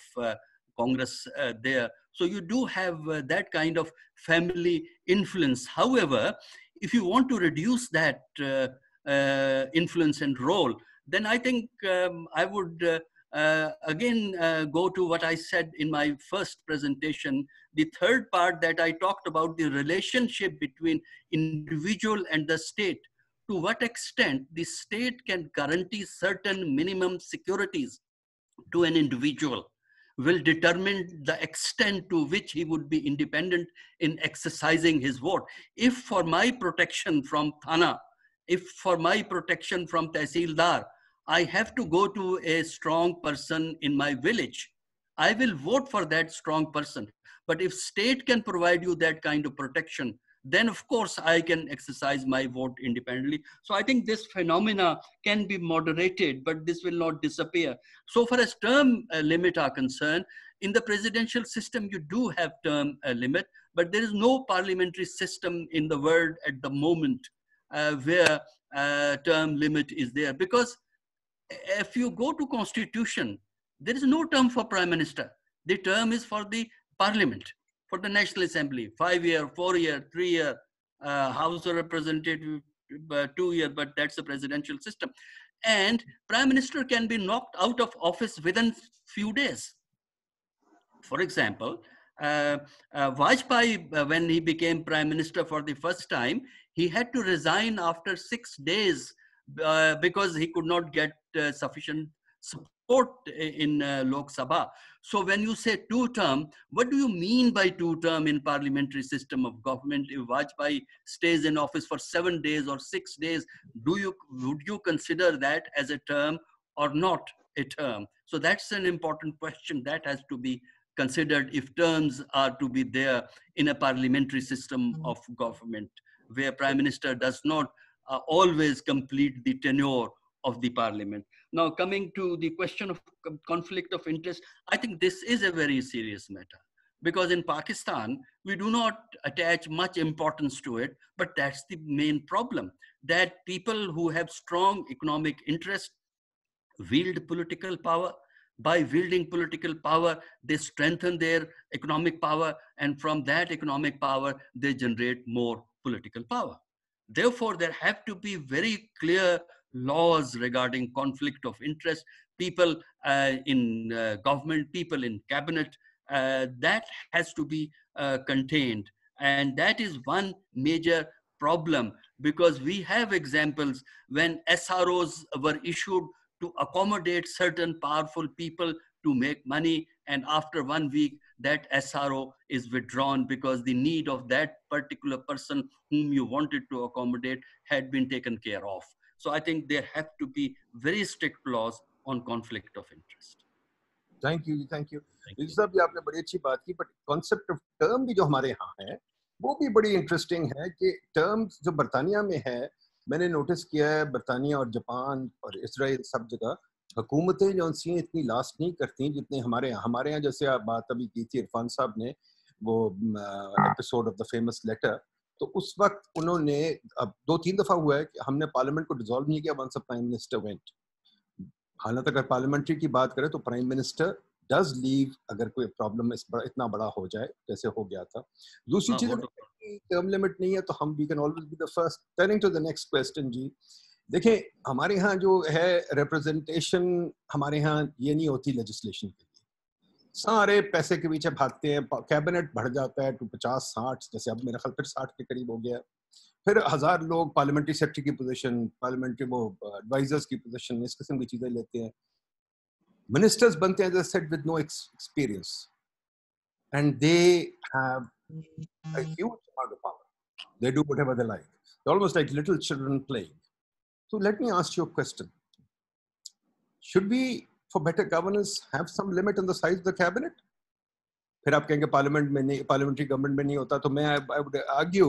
Congress there. So you do have that kind of family influence. However, if you want to reduce that influence and role, then I think I would again go to what I said in my first presentation. The third part that I talked about, the relationship between individual and the state. To what extent the state can guarantee certain minimum securities to an individual will determine the extent to which he would be independent in exercising his vote. If for my protection from Thana, if for my protection from Tehsildar, I have to go to a strong person in my village, I will vote for that strong person. But if state can provide you that kind of protection, then of course I can exercise my vote independently. So I think this phenomena can be moderated, but this will not disappear. So far as term limit are concerned, in the presidential system, you do have term limit, but there is no parliamentary system in the world at the moment where term limit is there. Because if you go to constitution, there is no term for prime minister. The term is for the parliament, for the National Assembly, 5-year, 4-year, 3-year, House of Representatives, 2-year, but that's the presidential system. And prime minister can be knocked out of office within few days. For example, Vajpayee, when he became prime minister for the first time, he had to resign after 6 days because he could not get sufficient support in Lok Sabha. So when you say 2-term, what do you mean by 2-term in parliamentary system of government? If Vajpayee stays in office for 7 days or 6 days, would you consider that as a term or not a term? So that's an important question that has to be considered if terms are to be there in a parliamentary system of government, where prime minister does not always complete the tenure of the parliament. Now, coming to the question of conflict of interest, I think this is a very serious matter, because in Pakistan, we do not attach much importance to it, but that's the main problem, that people who have strong economic interest wield political power. By wielding political power, they strengthen their economic power, and from that economic power, they generate more political power. Therefore, there have to be very clear laws regarding conflict of interest. People in government, people in cabinet, that has to be contained. And that is one major problem, because we have examples when SROs were issued to accommodate certain powerful people to make money, and after 1 week that SRO is withdrawn because the need of that particular person whom you wanted to accommodate had been taken care of. So I think there have to be very strict laws on conflict of interest. Thank you. साहब ये आपने बड़ी अच्छी बात की, but concept of term भी जो हमारे यहाँ है वो भी बड़ी interesting है कि terms जो बर्तानिया में है, मैंने नोटिस किया है बर्तानिया और जापान और इजराइल सब जगह हुकूमतें जो सी इतनी लास्ट नहीं करती जितने हमारे यहाँ जैसे आप बात अभी की थी इरफान साहब ने वो episode of the famous letter, तो उस वक्त उन्होंने अब 2-3 दफा हुआ है कि हमने पार्लियामेंट को डिसॉल्व नहीं किया once a prime minister went. हालांकि अगर पार्लियामेंट्री की बात करें तो प्राइम मिनिस्टर डज लीव अगर कोई प्रॉब्लम इतना बड़ा हो जाए जैसे हो गया था। दूसरी चीज टर्म लिमिट नहीं है तो हम we can always be the first. Turning to the next question जी, देखिए हमारे यहाँ जो है रिप्रेजेंटेशन हमारे यहाँ ये नहीं होती लेजिस्लेशन के लिए, सारे पैसे के पीछे भागते हैं, कैबिनेट बढ़ जाता है टू 50-60, जैसे अब मेरा ख्याल फिर 60 के करीब हो गया, फिर 1000 लोग पार्लियामेंट्री सेक्रेटरी की पोजीशन, पार्लियामेंट्री वो एडवाइजर्स की पोजीशन, इस किस्म की चीजें लेते हैं। मिनिस्टर्स बनते हैं set with no experience and they have a huge amount of power. They do whatever they like. They're almost like little children playing. So let me ask you a question. Should we for better governance have some limit on the size of the cabinet? फिर आप कहेंगे parliament में नहीं, parliamentary government में नहीं होता, तो मैं आई वुड आर्ग्यू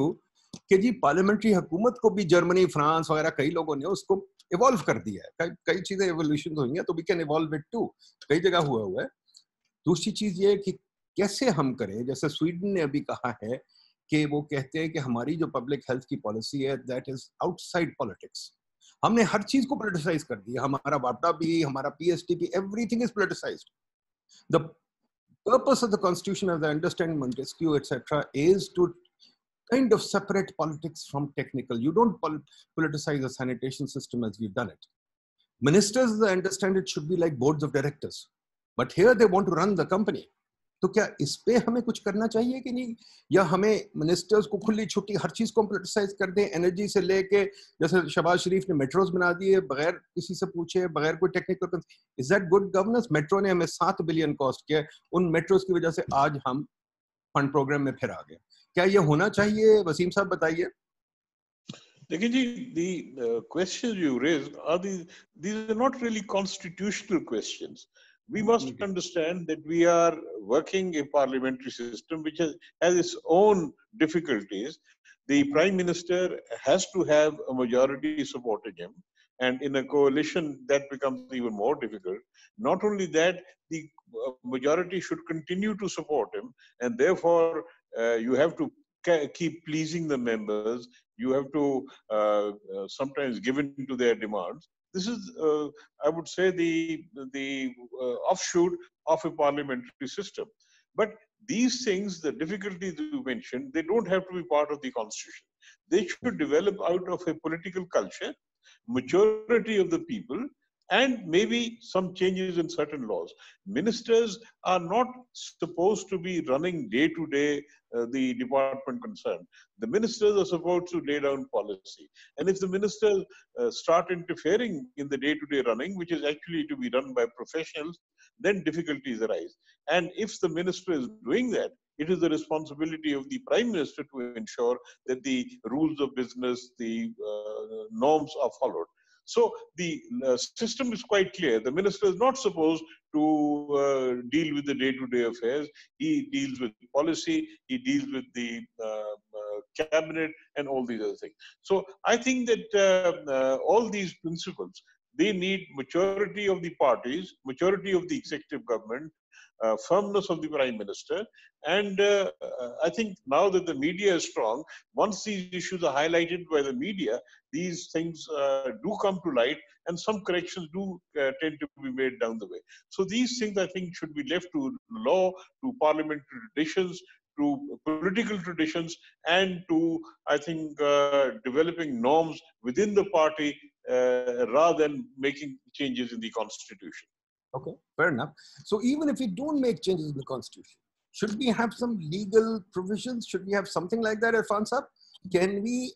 कि जी पार्लियामेंट्री हुकूमत को भी जर्मनी, फ्रांस वगैरह कई लोगों ने उसको इवॉल्व कर दिया है, कई चीजें इवोल्यूशन हुई हैं, तो we can evolve it too, कई जगह हुआ है। दूसरी चीज ये है कि कैसे हम करें, जैसे स्वीडन ने अभी कहा है कि वो कहते हैं कि हमारी जो पब्लिक हेल्थ की पॉलिसी है दैट इज आउटसाइड पॉलिटिक्स। हमने हर चीज को पोलिटिसाइज कर दिया, हमारा वापडा भी, हमारा पीएसटी भी, everything is politicised. The purpose of the constitution, as I understand Montesquieu etc., is to kind of separate politics from technical. You don't politicize a sanitation system as we've done it. Ministers, as I understand it, should be like boards of directors, but here they want to run the company. तो क्या इस पे हमें कुछ करना चाहिए कि नहीं, या हमें मिनिस्टर्स को खुली छुट्टी, हर चीज को पोलिटिसाइज कर दें, एनर्जी से लेके, जैसे शहबाज शरीफ ने मेट्रोज बना दिए बगैर किसी से पूछे, बगैर कोई technical. Is that good governance? Metro ने हमें 7 बिलियन कॉस्ट किया, उन मेट्रोज की वजह से आज हम फंड प्रोग्राम में फिर आ गए। क्या ये होना चाहिए? वसीम साहब बताइए। देखिए जी, the questions you raised are these are not really constitutional questions. We must understand that we are working a parliamentary system which has its own difficulties. The Prime Minister has to have a majority supporting him, and in a coalition that becomes even more difficult. Not only that, the majority should continue to support him, and therefore you have to keep pleasing the members. You have to sometimes give in to their demands. This is, I would say, the offshoot of a parliamentary system. But these things, the difficulties you mentioned, they don't have to be part of the constitution. They should develop out of a political culture, maturity of the people, and maybe some changes in certain laws. Ministers are not supposed to be running day to day the department concerned. The ministers are supposed to lay down policy. And if the ministers start interfering in the day-to-day running, which is actually to be run by professionals, then difficulties arise. And if the minister is doing that, it is the responsibility of the Prime Minister to ensure that the rules of business, the norms are followed. So the system is quite clear. The minister is not supposed to deal with the day-to-day affairs. He deals with policy, he deals with the cabinet and all these other things. So I think that all these principles, they need maturity of the parties, maturity of the executive government, firmness of the Prime Minister. And I think now that the media is strong, once these issues are highlighted by the media, these things do come to light, and some corrections do tend to be made down the way. So these things, I think, should be left to law, to parliamentary traditions, to political traditions, and to, I think, developing norms within the party rather than making changes in the constitution. Okay, fair enough. So even if we don't make changes in the constitution, should we have some legal provisions? Should we have something like that, Irfan Saab? Can we,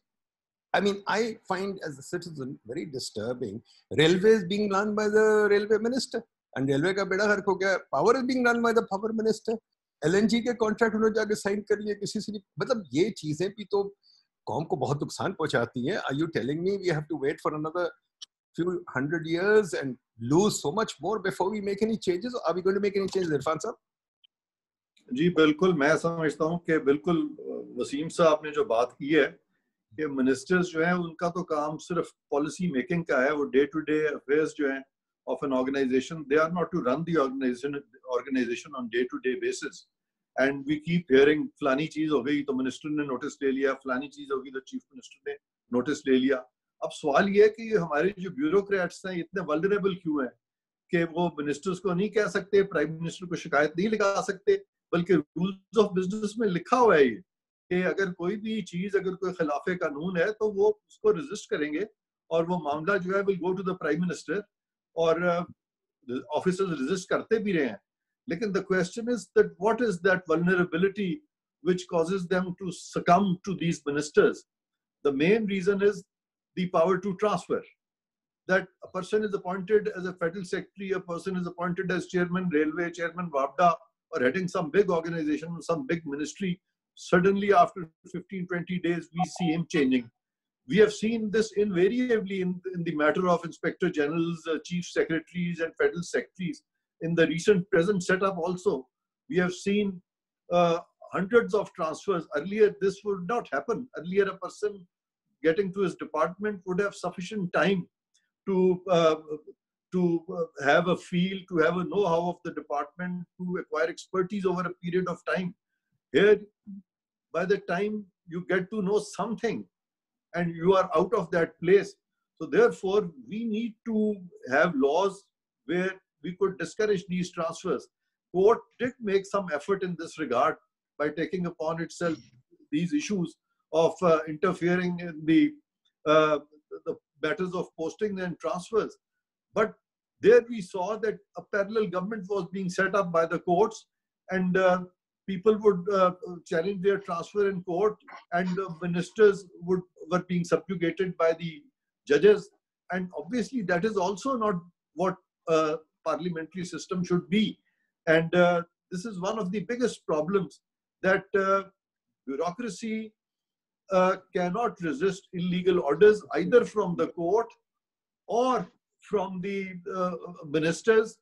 I mean, I find as a citizen very disturbing, railways being run by the railway minister, and railway ka beda hark ho gaya, power is being run by the power minister. LNG के contract उन्होंने जाके sign कर लिए किसी से, मतलब ये चीजें भी तो कौम को बहुत नुकसान पहुंचाती हैं. Are you telling me we have to wait for another few hundred years and lose so much more before we make any changes? Are we going to make any changes, Irfan साहब? जी बिल्कुल, मैं समझता हूँ कि बिल्कुल वसीम साहब ने जो बात की है कि मिनिस्टर्स जो हैं उनका तो काम सिर्फ पॉलिसी मेकिंग का है. वो डे टू डे अफेयर्स जो हैं of an organisation, they are not to run the organisation on day to day basis. And we keep hearing फलानी चीज हो गई तो मिनिस्टर ने नोटिस ले लिया, फलानी चीज होगी तो चीफ मिनिस्टर ने नोटिस ले लिया. अब सवाल ये है कि हमारे जो ब्यूरोक्रेट्स हैं इतने वल्नरेबल क्यों हैं कि वो मिनिस्टर्स को नहीं कह सकते, प्राइम मिनिस्टर को शिकायत नहीं लगा सकते, बल्कि रूल्स ऑफ बिजनेस में लिखा हुआ है ये कि अगर कोई भी चीज, अगर कोई खिलाफे कानून है तो वो उसको रेजिस्ट करेंगे और वो मामला जो है will go to the prime minister, और ऑफिसर्स रेजिस्ट करते भी रहे हैं. लेकिन the question is that what is that vulnerability which causes them to succumb to these ministers. The main reason is the power to transfer. That a person is appointed as a federal secretary, a person is appointed as chairman railway, chairman WAPDA, or heading some big organization, some big ministry. Suddenly after 15-20 days we see him changing. we have seen this invariably in the matter of Inspector Generals, Chief Secretaries and Federal Secretaries. In the recent present setup also, we have seen hundreds of transfers. Earlier, this would not happen. Earlier, a person getting to his department would have sufficient time to have a feel, to have a know-how of the department, to acquire expertise over a period of time. Here, by the time you get to know something, and you are out of that place. So therefore, we need to have laws where we could discourage these transfers. Court did make some effort in this regard by taking upon itself these issues of interfering in the matters of posting and transfers. But there we saw that a parallel government was being set up by the courts, and people would challenge their transfer in court, and ministers were being subjugated by the judges. And obviously that is also not what a parliamentary system should be. And this is one of the biggest problems, that bureaucracy cannot resist illegal orders either from the court or from the ministers.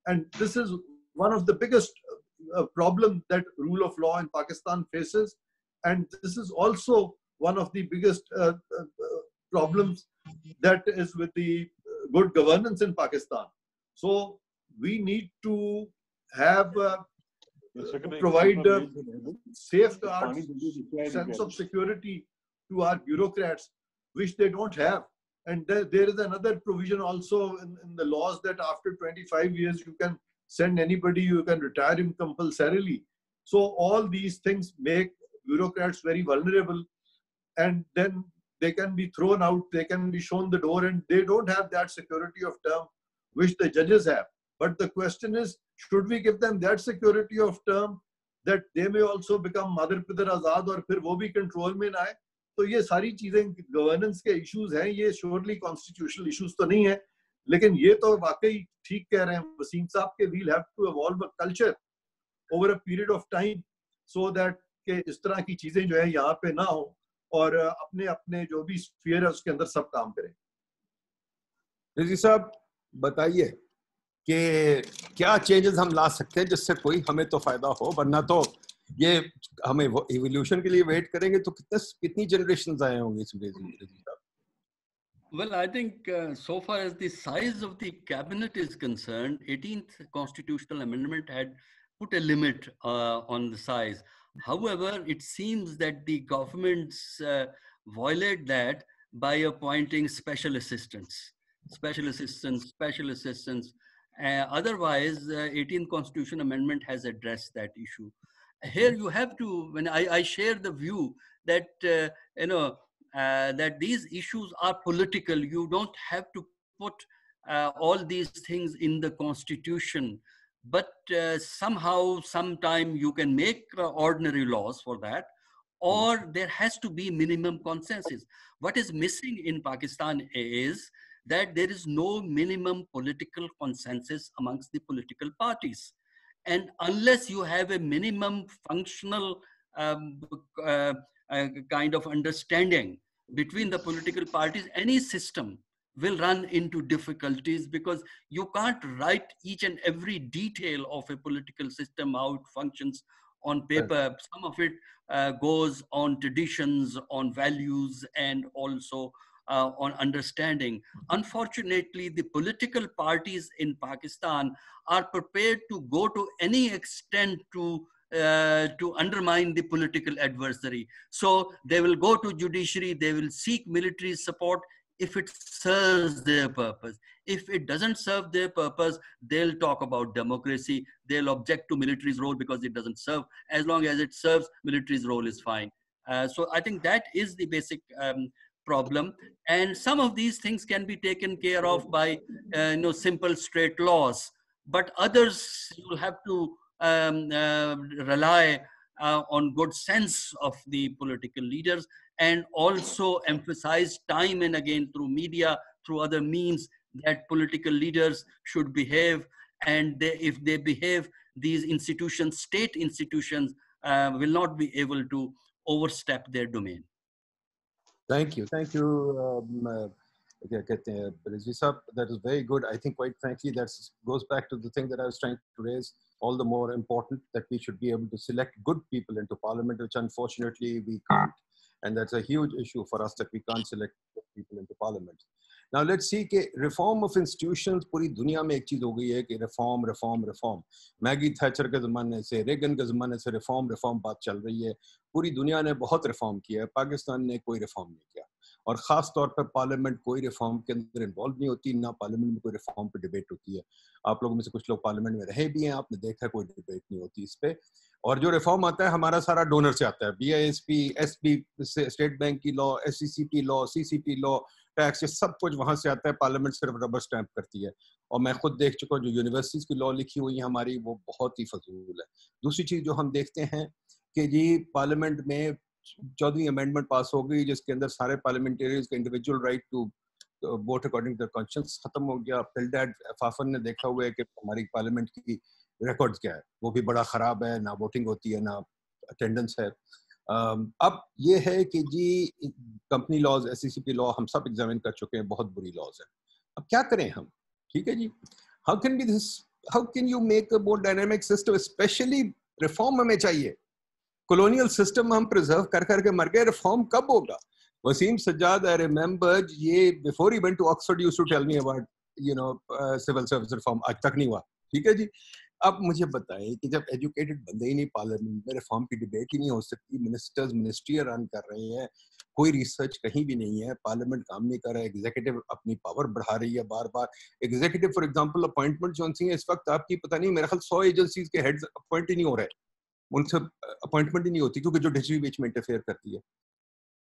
And this is one of the biggest problem that rule of law in Pakistan faces. And this is also one of the biggest problems that is with the good governance in Pakistan. So we need to have provide safeguards, sense of security to our bureaucrats, which they don't have. And there is another provision also in the laws that after 25 years you can send anybody, you can retire him compulsorily. So all these things make bureaucrats very vulnerable, and then they can be thrown out, they can be shown the door, and they don't have that security of term which the judges have. But the question is, should we give them that security of term that they may also become mother पितर आजाद और फिर वो भी control में ना आए? तो ये सारी चीजें गवर्नेंस के इश्यूज हैं, ये श्योरली कॉन्स्टिट्यूशनल इश्यूज तो नहीं है, लेकिन ये तो वाकई ठीक कह रहे हैं वसीम साहब के we'll have to evolve a culture over a period of time so that के इस तरह की चीजें जो है यहाँ पे ना हो और अपने अपने जो भी स्फीयर है उसके अंदर सब काम करें। रजी साहब बताइए कि क्या चेंजेस हम ला सकते हैं जिससे कोई हमें तो फायदा हो, वरना तो ये हमें इवोल्यूशन के लिए वेट करेंगे तो कितनी जनरेशंस आए होंगे इसमें। रजी साहब Well, I think so far as the size of the cabinet is concerned, 18th constitutional amendment had put a limit on the size. However, it seems that the governments violate that by appointing special assistants. Otherwise, 18th constitutional amendment has addressed that issue. Here you have to, when I share the view that, that these issues are political. You don't have to put all these things in the constitution, but somehow, sometime you can make ordinary laws for that, or there has to be minimum consensus. What is missing in Pakistan is that there is no minimum political consensus amongst the political parties. And unless you have a minimum functional kind of understanding between the political parties, any system will run into difficulties, because you can't write each and every detail of a political system, how it functions on paper. Some of it goes on traditions, on values, and also on understanding. Unfortunately, the political parties in Pakistan are prepared to go to any extent to undermine the political adversary. So they will go to judiciary, they will seek military support if it serves their purpose. If it doesn't serve their purpose, they'll talk about democracy. They'll object to military's role because it doesn't serve. As long as it serves, military's role is fine. So I think that is the basic problem. And some of these things can be taken care of by simple straight laws. But others, you'll have to rely on good sense of the political leaders, and also emphasize time and again through media, through other means, that political leaders should behave. And if they behave, these institutions, state institutions, will not be able to overstep their domain. Thank you. क्या कहते हैं Rizvi साहब, that is very good. I think quite frankly that goes back to the thing that I was trying to raise. All the more important that we should be able to select good people into parliament, which unfortunately we can't. And that's a huge issue for us that we can't select good people into parliament. Now let's see कि reform of institutions पूरी दुनिया में एक चीज हो गई है कि reform. मैगी थैचर के ज़माने से, रेगन के ज़माने से reform बात चल रही है. पूरी दुनिया ने बहुत रिफॉर्म किया है, पाकिस्तान ने कोई रिफॉर्म नहीं किया. और ख़ास तौर पर पार्लियामेंट कोई रिफॉर्म के अंदर इन्वॉल्व नहीं होती, ना पार्लियामेंट में कोई रिफॉर्म पे डिबेट होती है. आप लोगों में से कुछ लोग पार्लियामेंट में रहे भी हैं, आपने देखा कोई डिबेट नहीं होती इस पे. और जो रिफॉर्म आता है हमारा सारा डोनर से आता है, BISP, SB, स्टेट बैंक की law, SCCT law, CCT law, tax, ये सब कुछ वहाँ से आता है. पार्लियामेंट सिर्फ रबर स्टैंप करती है. और मैं खुद देख चुका हूँ जो यूनिवर्सिटीज़ की लॉ लिखी हुई है हमारी, वो बहुत ही फजूल है. दूसरी चीज़ जो हम देखते हैं कि जी पार्लियामेंट में 14वीं अमेंडमेंट पास हो गई जिसके अंदर सारे पार्लियामेंटेरियंस का individual right to vote according to conscious खत्म हो गया. पिल्डैड फाफन ने देखा हुआ है कि हमारी पार्लियामेंट की रिकॉर्ड क्या है, वो भी बड़ा ख़राब है, ना वोटिंग होती है ना अटेंडेंस है. अब ये है कि जी कंपनी लॉज, SCCT लॉ हम सब एग्जामिन कर चुके हैं, बहुत बुरी लॉज है. अब क्या करें हम? ठीक है जी, how can you make a more dynamic system, specially reform हमें चाहिए. कॉलोनियल सिस्टम हम प्रिजर्व कर करके मर गए, रिफॉर्म कब होगा? वसीम सज्जाद, आई रिमेंबर, ये before he went to Oxford used to tell me about civil service reform. आज तक नहीं हुआ. ठीक है जी. अब मुझे बताएं कि जब एजुकेटेड बंदे ही नहीं पार्लियामेंट में, रिफॉर्म की डिबेट ही नहीं हो सकती, मिनिस्टर्स मिनिस्ट्री रन कर रहे हैं, कोई रिसर्च कहीं भी नहीं है, पार्लियामेंट काम नहीं कर रहा है, एग्जीक्यूटिव अपनी पावर बढ़ा रही है बार बार. एग्जीक्यूटिव फॉर एग्जांपल अपॉइंटमेंट जो है इस वक्त आपकी पता नहीं, मेरे ख्याल 100 एजेंसीज के हेड्स अपॉइंट ही नहीं हो रहे, उनसे अपॉइंटमेंट ही नहीं होती क्योंकि जो डिजिटल बीच में इंटरफेयर करती है.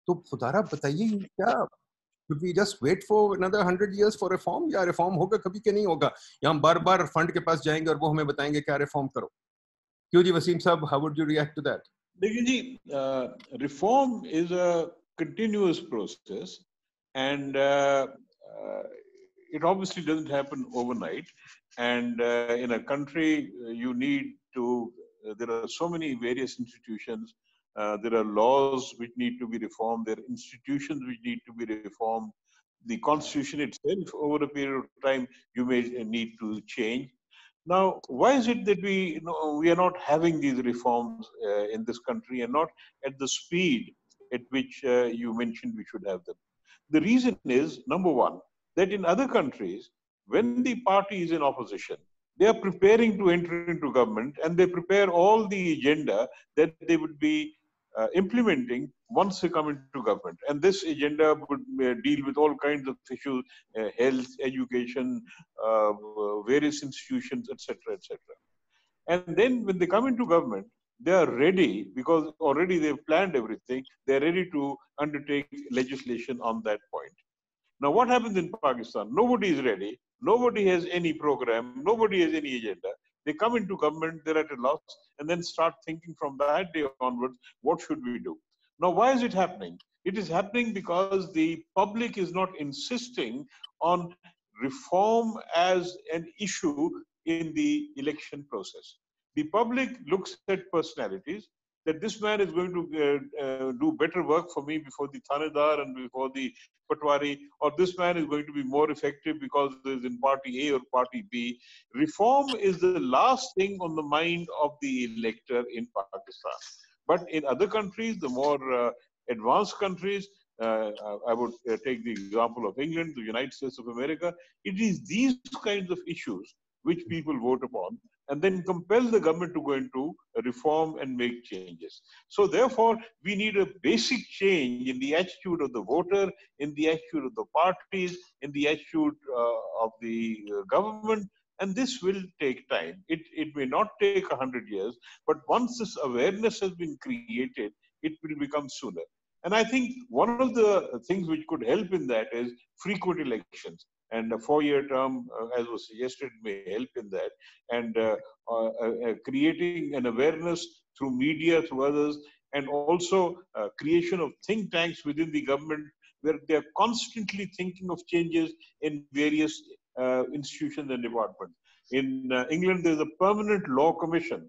तो खुदारा बताइए क्या, should we just wait for another 100 years for reform, या रिफॉर्म होगा कभी के नहीं होगा, या हम बार बार फंड के पास जाएंगे और वो हमें बताएंगे क्या रिफॉर्म करो? क्यों जी वसीम साहब, how would you react to that? देखिए जी, reform is a continuous process, and it obviously doesn't happen overnight. And in a country, you need to. There are so many various institutions. There are laws which need to be reformed. There are institutions which need to be reformed. The constitution itself, over a period of time, you may need to change. Now, why is it that we are not having these reforms in this country, and not at the speed at which you mentioned we should have them? The reason is, number one, that in other countries, when the party is in opposition, they are preparing to enter into government, and they prepare all the agenda that they would be implementing once they come into government. And this agenda would deal with all kinds of issues, health, education, various institutions, etc., etc. And then when they come into government, they are ready, because already they've planned everything, they're ready to undertake legislation on that point. Now, what happens in Pakistan? Nobody is ready. Nobody has any program. Nobody has any agenda. They come into government, they're at a loss, and then start thinking from that day onwards, what should we do? Now, why is it happening? It is happening because the public is not insisting on reform as an issue in the election process. The public looks at personalities, that this man is going to do better work for me before the Thanedar and before the Patwari, or this man is going to be more effective because he's in party A or party B. Reform is the last thing on the mind of the elector in Pakistan. But in other countries, the more advanced countries, I would take the example of England, the United States of America, it is these kinds of issues which people vote upon, and then compel the government to go into reform and make changes. So therefore, we need a basic change in the attitude of the voter, in the attitude of the parties, in the attitude of the government, and this will take time. It may not take 100 years, but once this awareness has been created, it will become sooner. And I think one of the things which could help in that is frequent elections. And a 4-year term, as was suggested, may help in that. And creating an awareness through media, through others, and also creation of think tanks within the government where they are constantly thinking of changes in various institutions and departments. In England, there's a permanent law commission.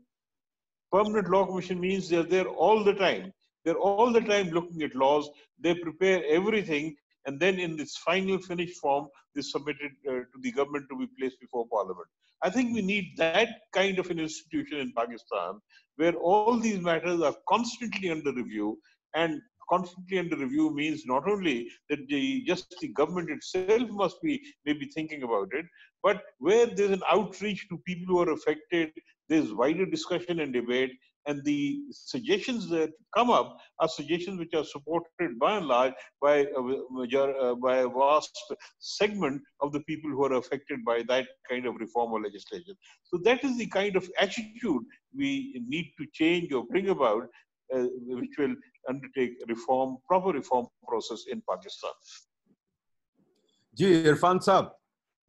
Permanent law commission means they're there all the time. They're all the time looking at laws. They prepare everything, and then in this final finished form, they submit it to the government to be placed before Parliament. I think we need that kind of an institution in Pakistan, where all these matters are constantly under review. And constantly under review means not only that just the government itself must be maybe thinking about it, but where there's an outreach to people who are affected, there's wider discussion and debate, and the suggestions that come up are suggestions which are supported by and large by by a vast segment of the people who are affected by that kind of reform or legislation. So that is the kind of attitude we need to change or bring about, which will undertake reform, proper reform process in Pakistan. जी इरफान साहब,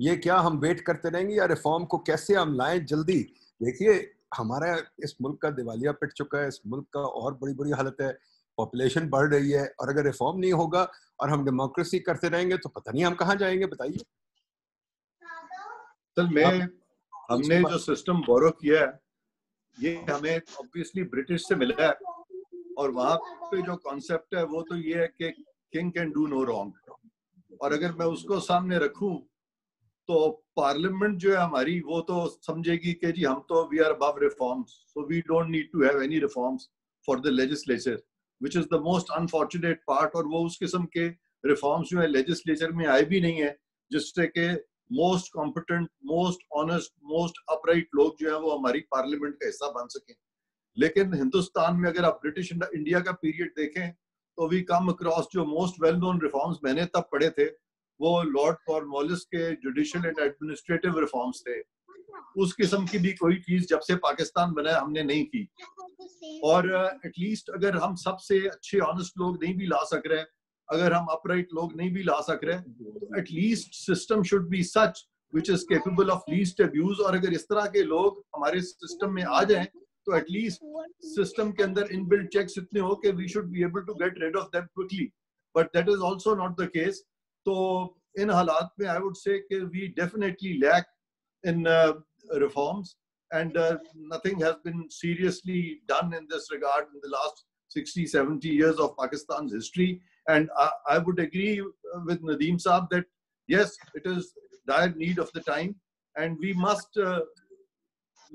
ये क्या हम wait करते रहेंगे या reform को कैसे हम लाएं जल्दी? देखिए, हमारा इस मुल्क का दिवालिया पिट चुका है, इस मुल्क का और बड़ी बड़ी हालत है, पॉपुलेशन बढ़ रही है, और अगर रिफॉर्म नहीं होगा और हम डेमोक्रेसी करते रहेंगे तो पता नहीं हम कहाँ जाएंगे, बताइए। हमने जो सिस्टम बोरो किया है, ये हमें ऑब्वियसली ब्रिटिश से मिला है, और वहां पे जो कॉन्सेप्ट है वो तो ये है कि king can do no wrong, और अगर मैं उसको सामने रखूं तो पार्लियामेंट जो है हमारी, वो तो समझेगी कि जी हम तो we are above reforms, so we don't need to have any reforms for the legislature, which is the most unfortunate part. और वो उस किस्म के रिफॉर्म्स जो है लेजिस्लेचर में आए भी नहीं है, जिससे कि most competent, most honest, most upright लोग जो है वो हमारी पार्लियामेंट का हिस्सा बन सकें। लेकिन हिंदुस्तान में अगर आप ब्रिटिश इंडिया का पीरियड देखें तो वी कम अक्रॉस जो मोस्ट वेल नोन रिफॉर्म्स मैंने तब पढ़े थे, वो लॉर्ड कॉर्नवालिस के जुडिशियल एंड एडमिनिस्ट्रेटिव रिफॉर्म्स थे। उस किस्म की भी कोई चीज जब से पाकिस्तान बना है हमने नहीं की। और एटलीस्ट अगर हम सबसे अच्छे ऑनेस्ट लोग नहीं भी ला सक रहे, अगर हम अपराइट लोग नहीं भी ला सक रहे, तो at least system should be such which is capable of least abuse. और अगर इस तरह के लोग हमारे सिस्टम में आ जाएं तो एटलीस्ट सिस्टम के अंदर इनबिल्ट चेक्स इतने हो कि we should be able to get rid of them quickly, but that is also not the case. तो इन हालात में I would say that we definitely lack in reforms, and nothing has been seriously done in this regard in the last 60-70 years of Pakistan's history. And I would agree with Nadeem Saab that yes, it is dire need of the time, and we must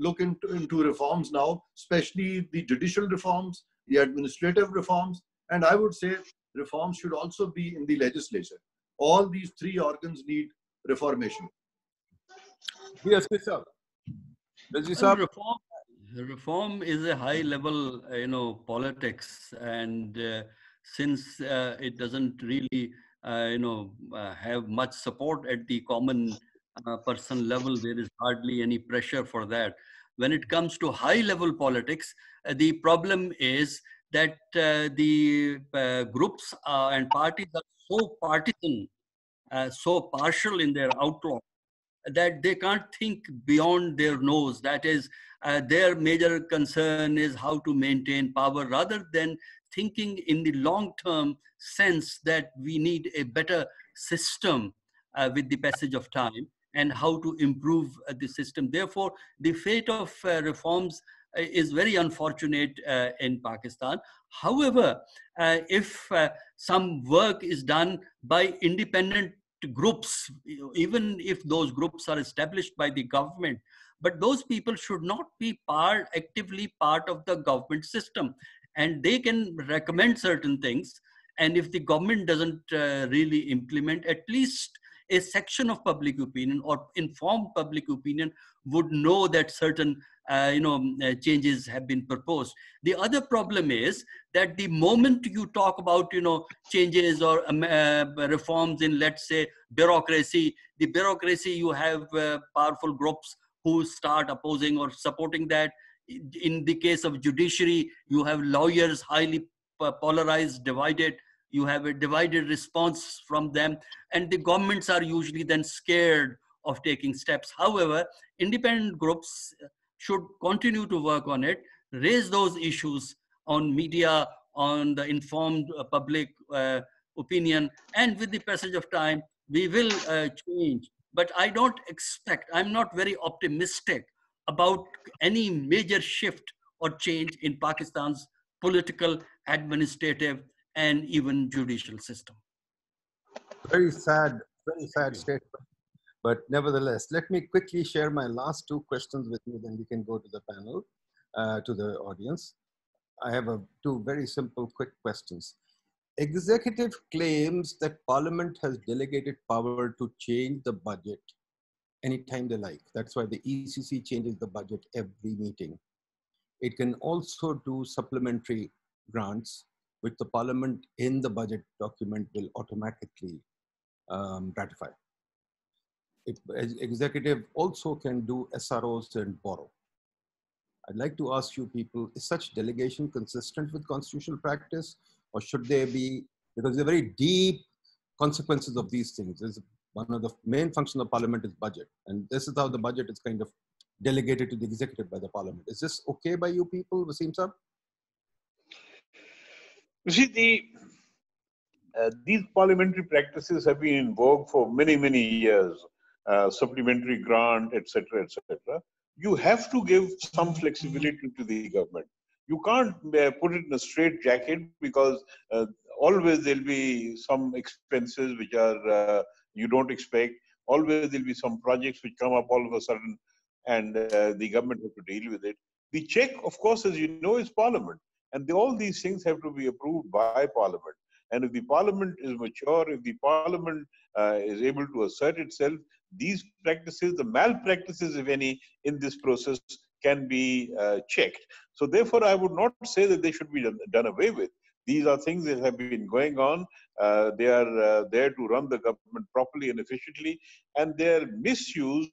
look into reforms now, especially the judicial reforms, the administrative reforms, and I would say reforms should also be in the legislature. All these three organs need reformation. Yes, sir. Reform is a high level, politics, and since it doesn't really, have much support at the common person level, there is hardly any pressure for that. When it comes to high level politics, the problem is that the groups and parties are so partisan, so partial in their outlook, that they can't think beyond their nose. That is, their major concern is how to maintain power, rather than thinking in the long-term sense that we need a better system with the passage of time, and how to improve the system. Therefore, the fate of reforms is very unfortunate in Pakistan. However, if some work is done by independent groups, even if those groups are established by the government, but those people should not be actively part of the government system, and they can recommend certain things, and if the government doesn't really implement, at least a section of public opinion or informed public opinion would know that certain changes have been proposed. The other problem is that the moment you talk about changes or reforms in, let's say, bureaucracy, the bureaucracy, you have powerful groups who start opposing or supporting that. In the case of judiciary, you have lawyers highly polarized, divided. You have a divided response from them, and the governments are usually then scared of taking steps. However, independent groups should continue to work on it, raise those issues on media, on the informed public opinion, and with the passage of time, we will change. But I don't expect, I'm not very optimistic about any major shift or change in Pakistan's political administrative, and even judicial system. Very sad statement. But nevertheless, let me quickly share my last two questions with you, then we can go to the panel, to the audience. I have two very simple, quick questions. Executive claims that Parliament has delegated power to change the budget anytime they like. That's why the ECC changes the budget every meeting. It can also do supplementary grants, which the Parliament in the budget document will automatically ratify. Executive also can do SROs and borrow. I'd like to ask you people, is such delegation consistent with constitutional practice, or should there be, because there are very deep consequences of these things. One of the main functions of Parliament is budget, and this is how the budget is kind of delegated to the executive by the Parliament. Is this okay by you people, Wasim Saab? You see, these parliamentary practices have been in vogue for many, many years. Supplementary grant, etc., etc. You have to give some flexibility to the government. You can't put it in a straight jacket, because always there'll be some expenses which are you don't expect. Always there'll be some projects which come up all of a sudden, and the government has to deal with it. The check, of course, as you know, is Parliament, and all these things have to be approved by Parliament. And if the Parliament is mature, if the Parliament is able to assert itself, these practices, the malpractices, if any, in this process can be checked. So therefore, I would not say that they should be done away with. These are things that have been going on. They are there to run the government properly and efficiently, and their misuse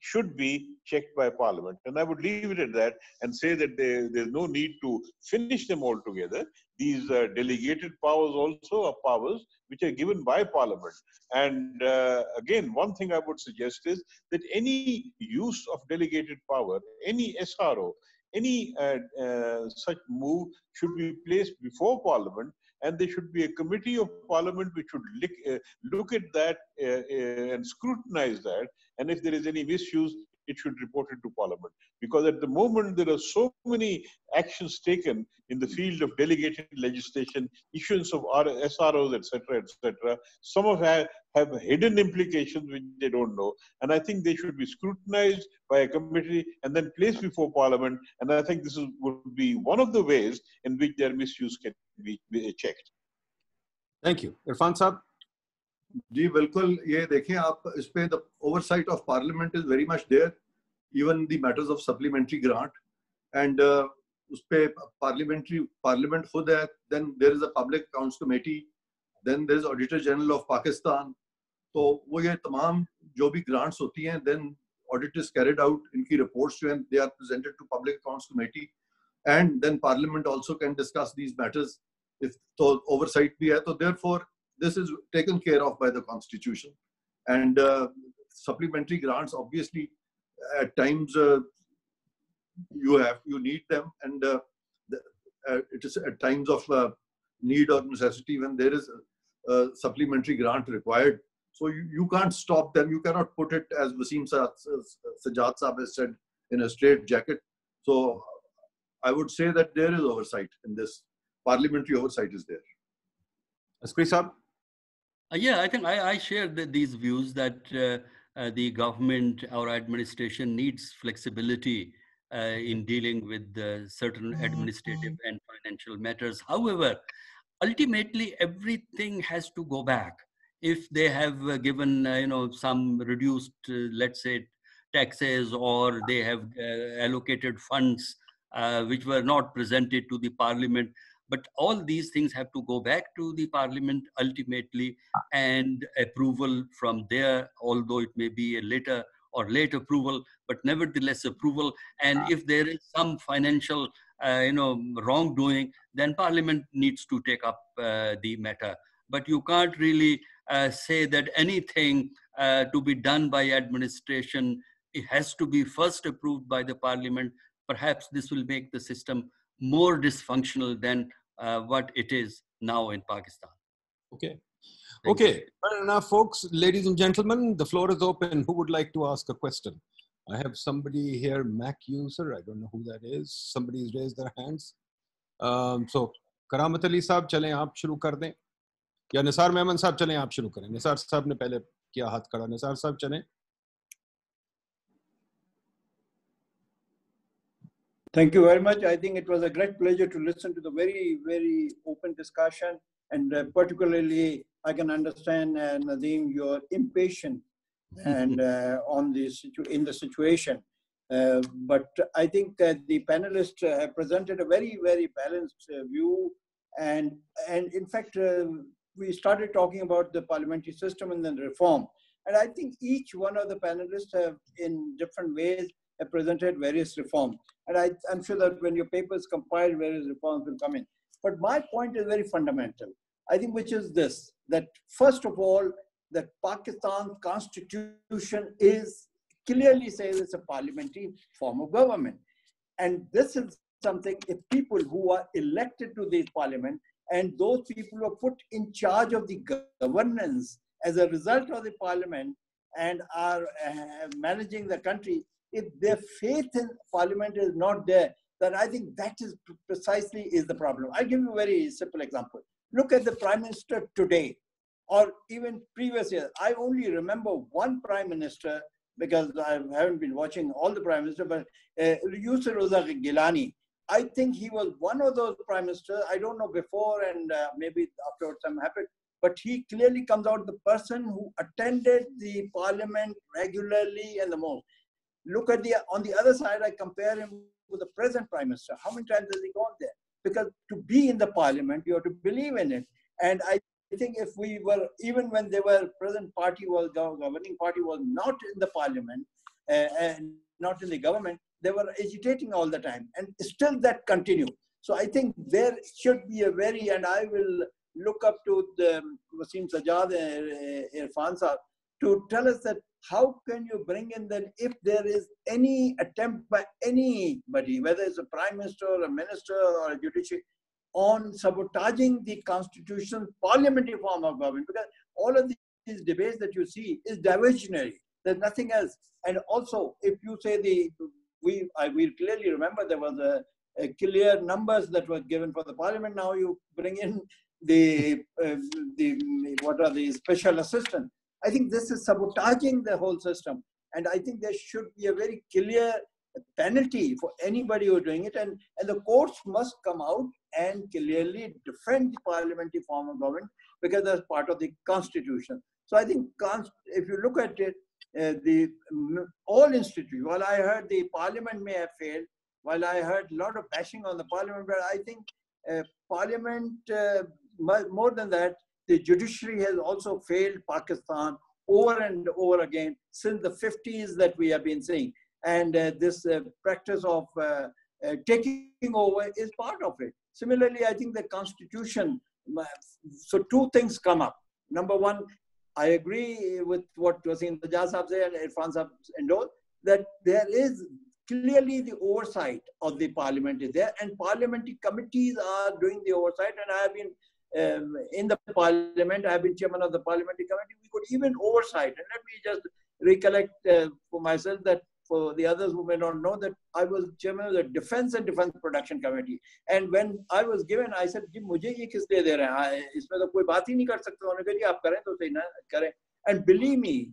should be checked by Parliament. And I would leave it at that and say that there's no need to finish them altogether. These delegated powers also are powers which are given by Parliament. And again, one thing I would suggest is that any use of delegated power, any SRO, any such move should be placed before Parliament, and there should be a committee of Parliament which should look at that and scrutinize that. And if there is any misuse, it should report it to Parliament. Because at the moment, there are so many actions taken in the field of delegated legislation, issuance of SROs, etc., etc. Some of have hidden implications which they don't know. And I think they should be scrutinized by a committee and then placed before Parliament. And I think this would be one of the ways in which their misuse can be checked. Thank you. Irfan Saab? जी बिल्कुल, ये देखें आप, इस पे the oversight of Parliament is very much there, even the matters of supplementary grant, and उस पे Parliament खुद है, then there is a Public Accounts Committee, then there is Auditor General of Pakistan. तो वो ये तमाम जो भी grants होती हैं, then audit is carried out, इनकी reports जो हैं, they are presented to Public Accounts Committee, and then Parliament also can discuss these matters if तो oversight भी है. तो therefore this is taken care of by the Constitution. And supplementary grants, obviously, at times you need them, and it is at times of need or necessity when there is a supplementary grant required. So you can't stop them. You cannot put it, as Wasim Sajjad Saab has said, in a straight jacket. So I would say that there is oversight in this. Parliamentary oversight is there. Askari Saab? Yeah, I think I share these views that the government or administration needs flexibility in dealing with certain administrative and financial matters. However, ultimately, everything has to go back. If they have given, some reduced, let's say, taxes, or they have allocated funds which were not presented to the Parliament, but all these things have to go back to the Parliament ultimately, and approval from there, although it may be a later or late approval, but nevertheless approval. And if there is some financial, wrongdoing, then Parliament needs to take up the matter. But you can't really say that anything to be done by administration, it has to be first approved by the Parliament. Perhaps this will make the system more dysfunctional than what it is now in Pakistan. Okay. Okay. Fair enough, folks. Ladies and gentlemen, the floor is open. Who would like to ask a question? I have somebody here, Mac user. I don't know who that is. Somebody's raised their hands. So करामत अली साहब चलें, आप शुरू कर दें, या निसार मेमन साहब चलें, आप शुरू करें। निसार साहब ने पहले किया हाथ खड़ा, निसार साहब चलें। Thank you very much. I think it was a great pleasure to listen to the very, very open discussion, and particularly I can understand, Nadeem, your impatient and in the situation. But I think the panelists have presented a very, very balanced view, and in fact, we started talking about the parliamentary system and then reform. And I think each one of the panelists have, in different ways, have presented various reforms. And I'm sure that when your paper is compiled, various reforms will come in. But my point is very fundamental, I think, which is this, that first of all, that Pakistan constitution is clearly says it's a parliamentary form of government. And this is something, if people who are elected to this parliament and those people who are put in charge of the governance as a result of the parliament and are managing the country, if their faith in parliament is not there, then I think that is precisely is the problem. I'll give you a very simple example. Look at the prime minister today, or even previous years. I only remember one prime minister, because I haven't been watching all the prime ministers, but Yusuf Raza Gilani. I think he was one of those prime ministers. I don't know before, and maybe afterwards I'm happy, but he clearly comes out the person who attended the parliament regularly and the most. Look at on the other side, I compare him with the present prime minister. How many times has he gone there? Because to be in the parliament, you have to believe in it. And I think if we were, even when they were, present party was, governing party was not in the parliament, and not in the government, they were agitating all the time. And still that continued. So I think there should be a very, and I will look up to the Wasim Sajjad, Irfan Saab, to tell us that how can you bring in that if there is any attempt by anybody, whether it's a prime minister or a minister or a judiciary, on sabotaging the constitutional parliamentary form of government, because all of these debates that you see is diversionary. There's nothing else. And also, if you say we clearly remember there was a clear numbers that were given for the parliament. Now you bring in the special assistant. I think this is sabotaging the whole system. And I think there should be a very clear penalty for anybody who is doing it. And the courts must come out and clearly defend the parliamentary form of government, because that's part of the constitution. So I think if you look at it, all institutions, while I heard the parliament may have failed, while I heard a lot of bashing on the parliament, but I think parliament, more than that, the judiciary has also failed Pakistan over and over again since the 50s that we have been seeing. And this practice of taking over is part of it. Similarly, I think the constitution, so two things come up. Number one, I agree with what Wasim Sajjad Saab said and Irfan Saab and all, that there is clearly the oversight of the parliament is there, and parliamentary committees are doing the oversight. And I have been in the parliament, I have been chairman of the parliamentary committee. We could even oversight. And let me just recollect for myself that for the others who may not know, that I was chairman of the Defense and Defense Production Committee. And when I was given, I said, "Ji, mujhe ye kis liye de rahe hain? Isme to koi baat hi nahi kar sakte." Unhone kaha, "Ji, aap kare to sahi na kare." And believe me,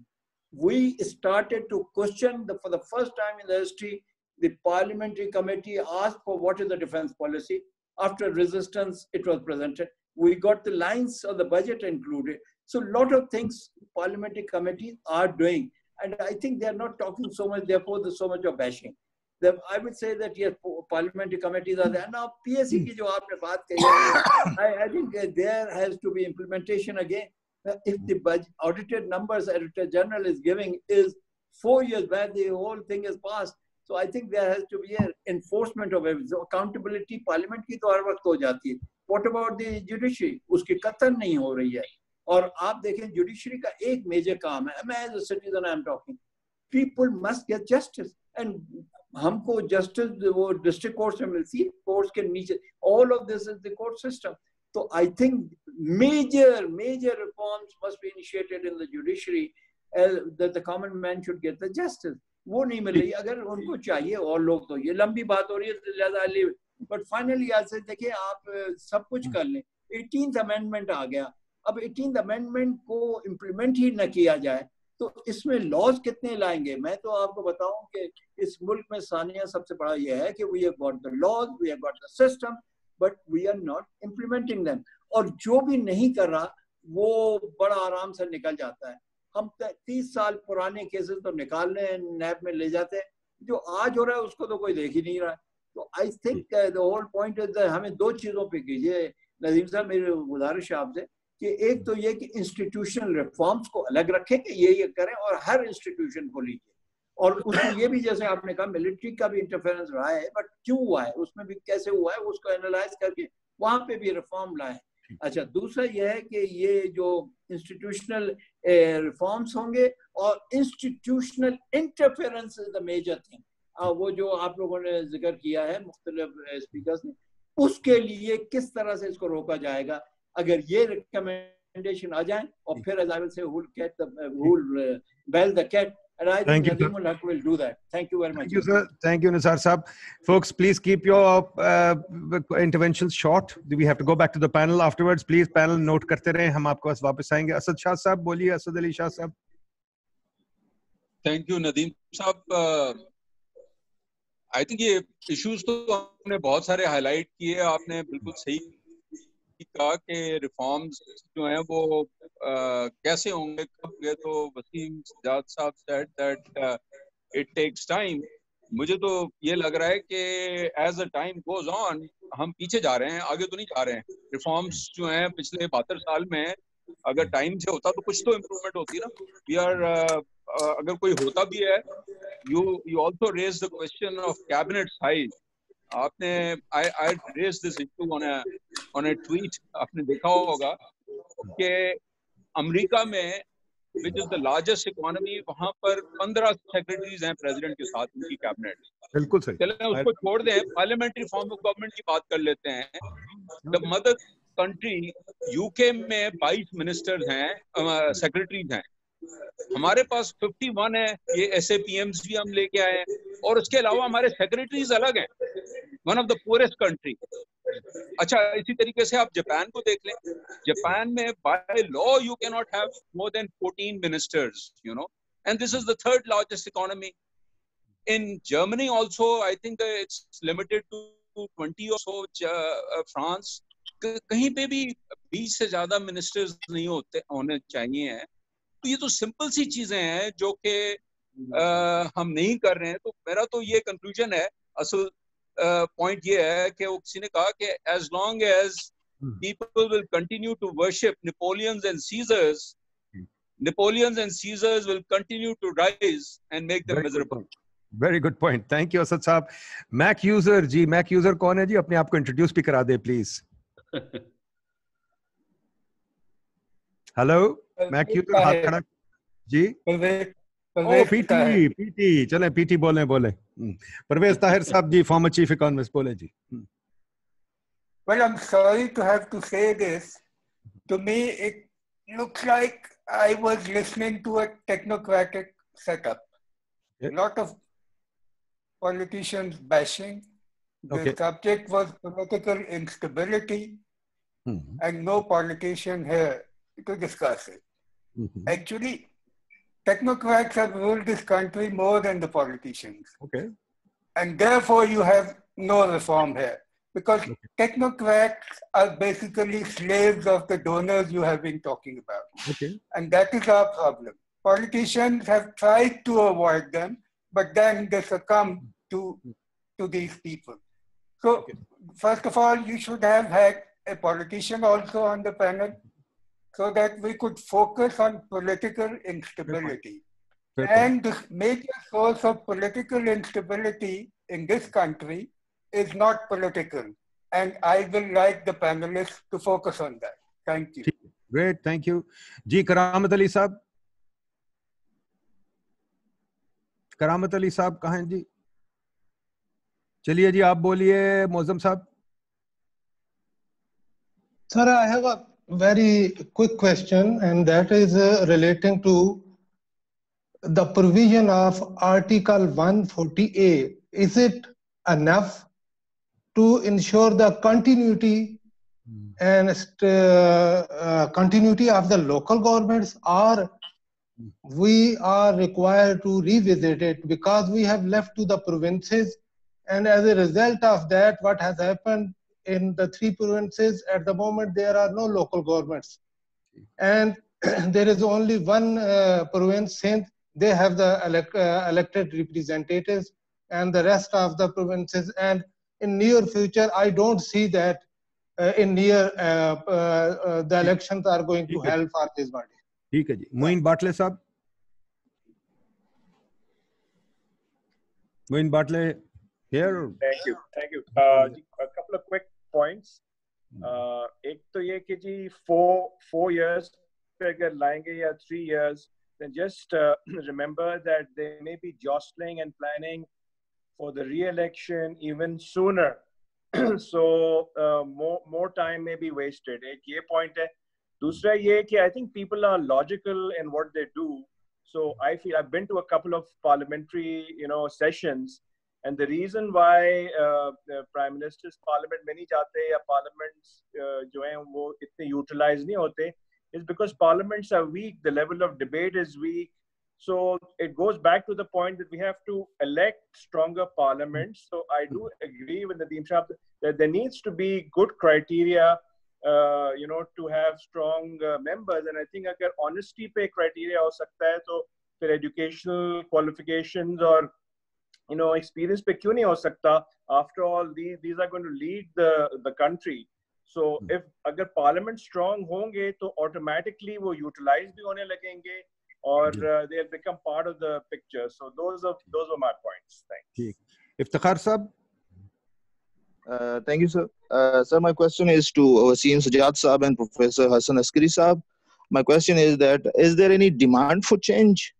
we started to question for the first time in the history, the parliamentary committee asked for what is the defense policy. After resistance, it was presented. We got the lines of the budget included. So a lot of things parliamentary committees are doing. And I think they're not talking so much, therefore there's so much of bashing. I would say that yes, parliamentary committees are there. Now, PSC ki jo aapne baat kahi, I think there has to be implementation again. If the audited numbers Auditor General is giving is 4 years back, the whole thing is passed. So I think there has to be an enforcement of it. So accountability parliament ki to har waqt ho jati hai. What about the judiciary? Uski कतन नहीं हो रही है. और आप देखें judiciary का एक major काम है. मैं as a citizen I am talking. People must get justice, and हमको justice वो district courts में मिलती है. Courts के नीचे. All of this is the court system. So I think major reforms must be initiated in the judiciary, that the common man should get the justice. वो नहीं मिल रही. अगर उनको चाहिए और लोग तो ये लंबी बात हो रही है. बट फाइनली ऐसे देखिए आप सब कुछ कर लें, 18th अमेंडमेंट आ गया, अब 18th अमेंडमेंट को इम्प्लीमेंट ही न किया जाए तो इसमें लॉज कितने लाएंगे? मैं तो आपको बताऊं कि इस मुल्क में सानिया सबसे बड़ा यह है कि we have got the laws, we have got the system, but we are not implementing them. और जो भी नहीं कर रहा वो बड़ा आराम से निकल जाता है। हम 30 साल पुराने केसेस तो निकालने नैब में ले जाते हैं, जो आज हो रहा है उसको तो कोई देख ही नहीं रहा है। तो I think the whole point is हमें दो चीजों पे कीजिए नदीम साहब, मेरी गुजारिश है आपसे कि एक तो ये कि इंस्टीट्यूशनल रिफॉर्म्स को अलग रखें कि ये करें और हर इंस्टीट्यूशन को लीजिए, और उसमें ये भी जैसे आपने कहा मिलिट्री का भी इंटरफेरेंस रहा है, बट क्यों हुआ है, उसमें भी कैसे हुआ है, उसको एनालाइज करके वहां पे भी रिफॉर्म लाए। अच्छा, दूसरा यह है कि ये जो इंस्टीट्यूशनल रिफॉर्म्स होंगे और institutional interference is the major thing, वो जो आप लोगों ने जिक्र किया है मुख्तलिफ स्पीकर्स ने, उसके लिए किस तरह से इसको रोका जाएगा। अगर ये रिकमेंडेशन आ जाए और फिर as I will say who will bell the cat, and I think Nadeemul Haq will do that. Thank you very much. Thank you, sir. Thank you, Nisar Saab. Folks, please keep your interventions short. We have to go back to the panel afterwards. Please, panel note करते रहें, हम आपको पास वापस आएंगे। असद शाह साहब बोलिए, असद अली शाह साहब। Thank you, Nadeem साहब। I think ये issues तो आपने बहुत सारे highlight किए, आपने बिल्कुल सही कहा कि रिफॉर्म्स जो हैं वो कैसे होंगे, कब गए। तो Wasim Sajjad sahab said that it takes time. मुझे तो ये लग रहा है कि as a time goes on हम पीछे जा रहे हैं, आगे तो नहीं जा रहे हैं। रिफॉर्म्स जो हैं पिछले 72 साल में अगर टाइम से होता तो कुछ तो इम्प्रूवमेंट होती ना। वी आर अगर कोई होता भी है, you also raise the question of cabinet size. आपने I raise this issue on a tweet, आपने देखा होगा कि अमेरिका में which is the largest economy, वहां पर 15 सेक्रेटरीज हैं प्रेसिडेंट के साथ, उनकी कैबिनेट। बिल्कुल सही। चलें उसको छोड़ दें, पार्लियामेंट्री फॉर्म ऑफ गवर्नमेंट की बात कर लेते हैं। द मदर कंट्री यूके में 22 मिनिस्टर्स हैं, सेक्रेटरीज हैं। हमारे पास 51 है, ये SAPMs भी हम लेके आए हैं, और उसके अलावा हमारे सेक्रेटरीज अलग हैं। One of the poorest country. अच्छा, इसी तरीके से आप जापान को देख लें। जापान में by law you can not have more than 14 ministers, you know, and this is the third largest economy. In Germany also I think it's limited to 20 or so. France कहीं पे भी 20 से ज्यादा ministers नहीं होने चाहिए हैं। तो ये तो सिंपल सी चीजें हैं जो कि हम नहीं कर रहे हैं। तो मेरा तो ये कंक्लूजन है, असल पॉइंट ये है कि वो किसी ने कहा कि as long as people will continue to worship Napoleons and Caesars will continue to rise and make them miserable. Very good point. Thank you, Asad साहब। Mac user जी, Mac user कौन है जी? अपने आप को इंट्रोड्यूस भी करा दे प्लीज। हेलो Mac user, हाथ खड़ा जी। पीटी चले, पीटी बोले। परवेज ताहिर साहब जी, फॉर्मर चीफ इकोनॉमिस्ट, बोले जी। Well, I'm sorry to have to say this. To me, it looks like I was listening to a technocratic setup. A lot of politicians bashing. The subject was political instability, and no politician here to discuss it. Actually, technocrats have ruled this country more than the politicians. And therefore you have no reform here. Because technocrats are basically slaves of the donors you have been talking about. And that is our problem. Politicians have tried to avoid them, but then they succumb to these people. So first of all, you should have had a politician also on the panel, so that we could focus on political instability. And the major source of political instability in this country is not political. And I will like the panelists to focus on that. Thank you. Great, thank you. जी, करामत अली साहब। करामत अली साहब कहाँ हैं जी? चलिए जी, आप बोलिए मौजम साहब। Sir, I have a very quick question, and that is relating to the provision of Article 140A. Is it enough to ensure the continuity and continuity of the local governments, or we are required to revisit it because we have left to the provinces, and as a result of that, what has happened in the 3 provinces at the moment, there are no local governments, and there is only one province, Sindh. They have the elected representatives, and the rest of the provinces. And in near future, I don't see that in near the elections are going to help for this body. ठीक है जी. मोइन बाटले साहब. मोइन बाटले here. Thank you. A couple of quick points. एक तो ये कि जी 4 years पे अगर लाएंगे या 3 years, then just remember that they may be jostling and planning for the re-election even sooner. So more time may be wasted. एक ये point है. दूसरा ये कि I think people are logical in what they do. So I feel I've been to a couple of parliamentary, sessions, and the reason why the Prime Minister's Parliament में नहीं जाते या parliaments जो हैं वो इतने utilize नहीं होते is because parliaments are weak. The level of debate is weak. So it goes back to the point that we have to elect stronger parliaments. So I do agree with Nadeem Shah that there needs to be good criteria, to have strong members. And I think अगर honesty पे criteria हो सकता है तो फिर educational qualifications और experience पे क्यों नहीं हो सकता? After all, these are going to lead the country. So if अगर parliament strong होंगे तो automatically वो utilize भी होने लगेंगे और they'll become part of the picture. So those were my points. Thanks. Iftikhar Sahab. Thank you, sir. Sir, my question is to Wasim Sajjad Saab and Professor Hassan Askari Saab. My question is that, is there any demand for change?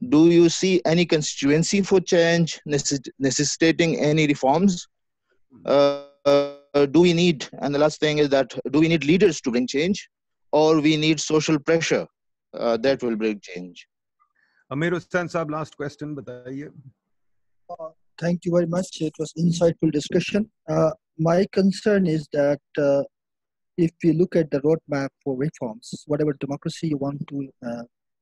Do you see any constituency for change necessitating any reforms? Do we need, and the last thing is that, do we need leaders to bring change, or we need social pressure that will bring change? Amir Hussain Saab, last question, bataiye. Thank you very much. It was insightful discussion. My concern is that if we look at the roadmap for reforms, whatever democracy you want to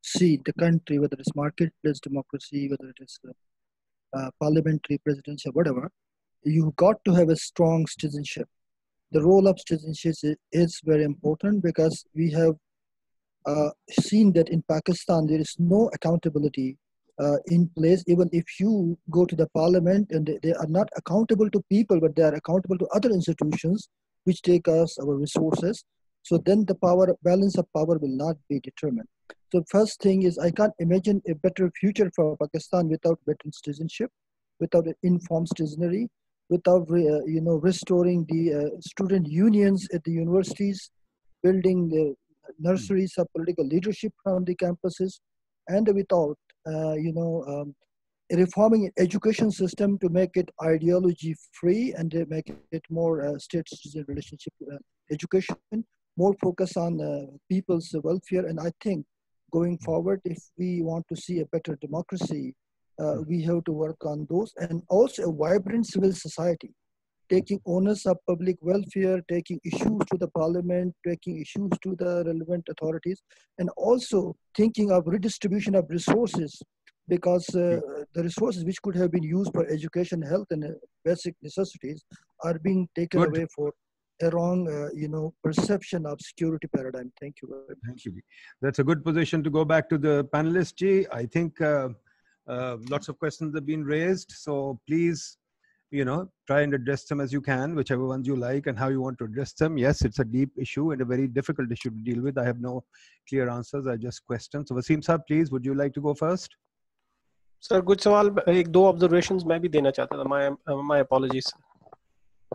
see in the country, whether it's marketplace democracy, whether it is parliamentary, presidential, whatever, you've got to have a strong citizenship. The role of citizenship is very important because we have seen that in Pakistan, there is no accountability in place. Even if you go to the parliament and they are not accountable to people, but they are accountable to other institutions which take us our resources. So then the balance of power will not be determined. So first thing is, I can't imagine a better future for Pakistan without better citizenship, without an informed citizenry, without restoring the student unions at the universities, building the nurseries of political leadership from the campuses, and without reforming education system to make it ideology free and make it more state-citizen relationship education, more focus on people's welfare. And I think going forward, if we want to see a better democracy, we have to work on those, and also a vibrant civil society, taking onus of public welfare, taking issues to the parliament, taking issues to the relevant authorities, and also thinking of redistribution of resources, because the resources which could have been used for education, health, and basic necessities are being taken away for a wrong, perception of security paradigm. Thank you very much. Thank you. That's a good position to go back to the panelists, Ji. I think lots of questions have been raised, so please, try and address them as you can, whichever ones you like and how you want to address them. Yes, it's a deep issue and a very difficult issue to deal with. I have no clear answers. I just questions. So Wasim Saab, please, would you like to go first? Sir, good सवाल. एक दो observations मैं भी देना चाहता था. My apologies.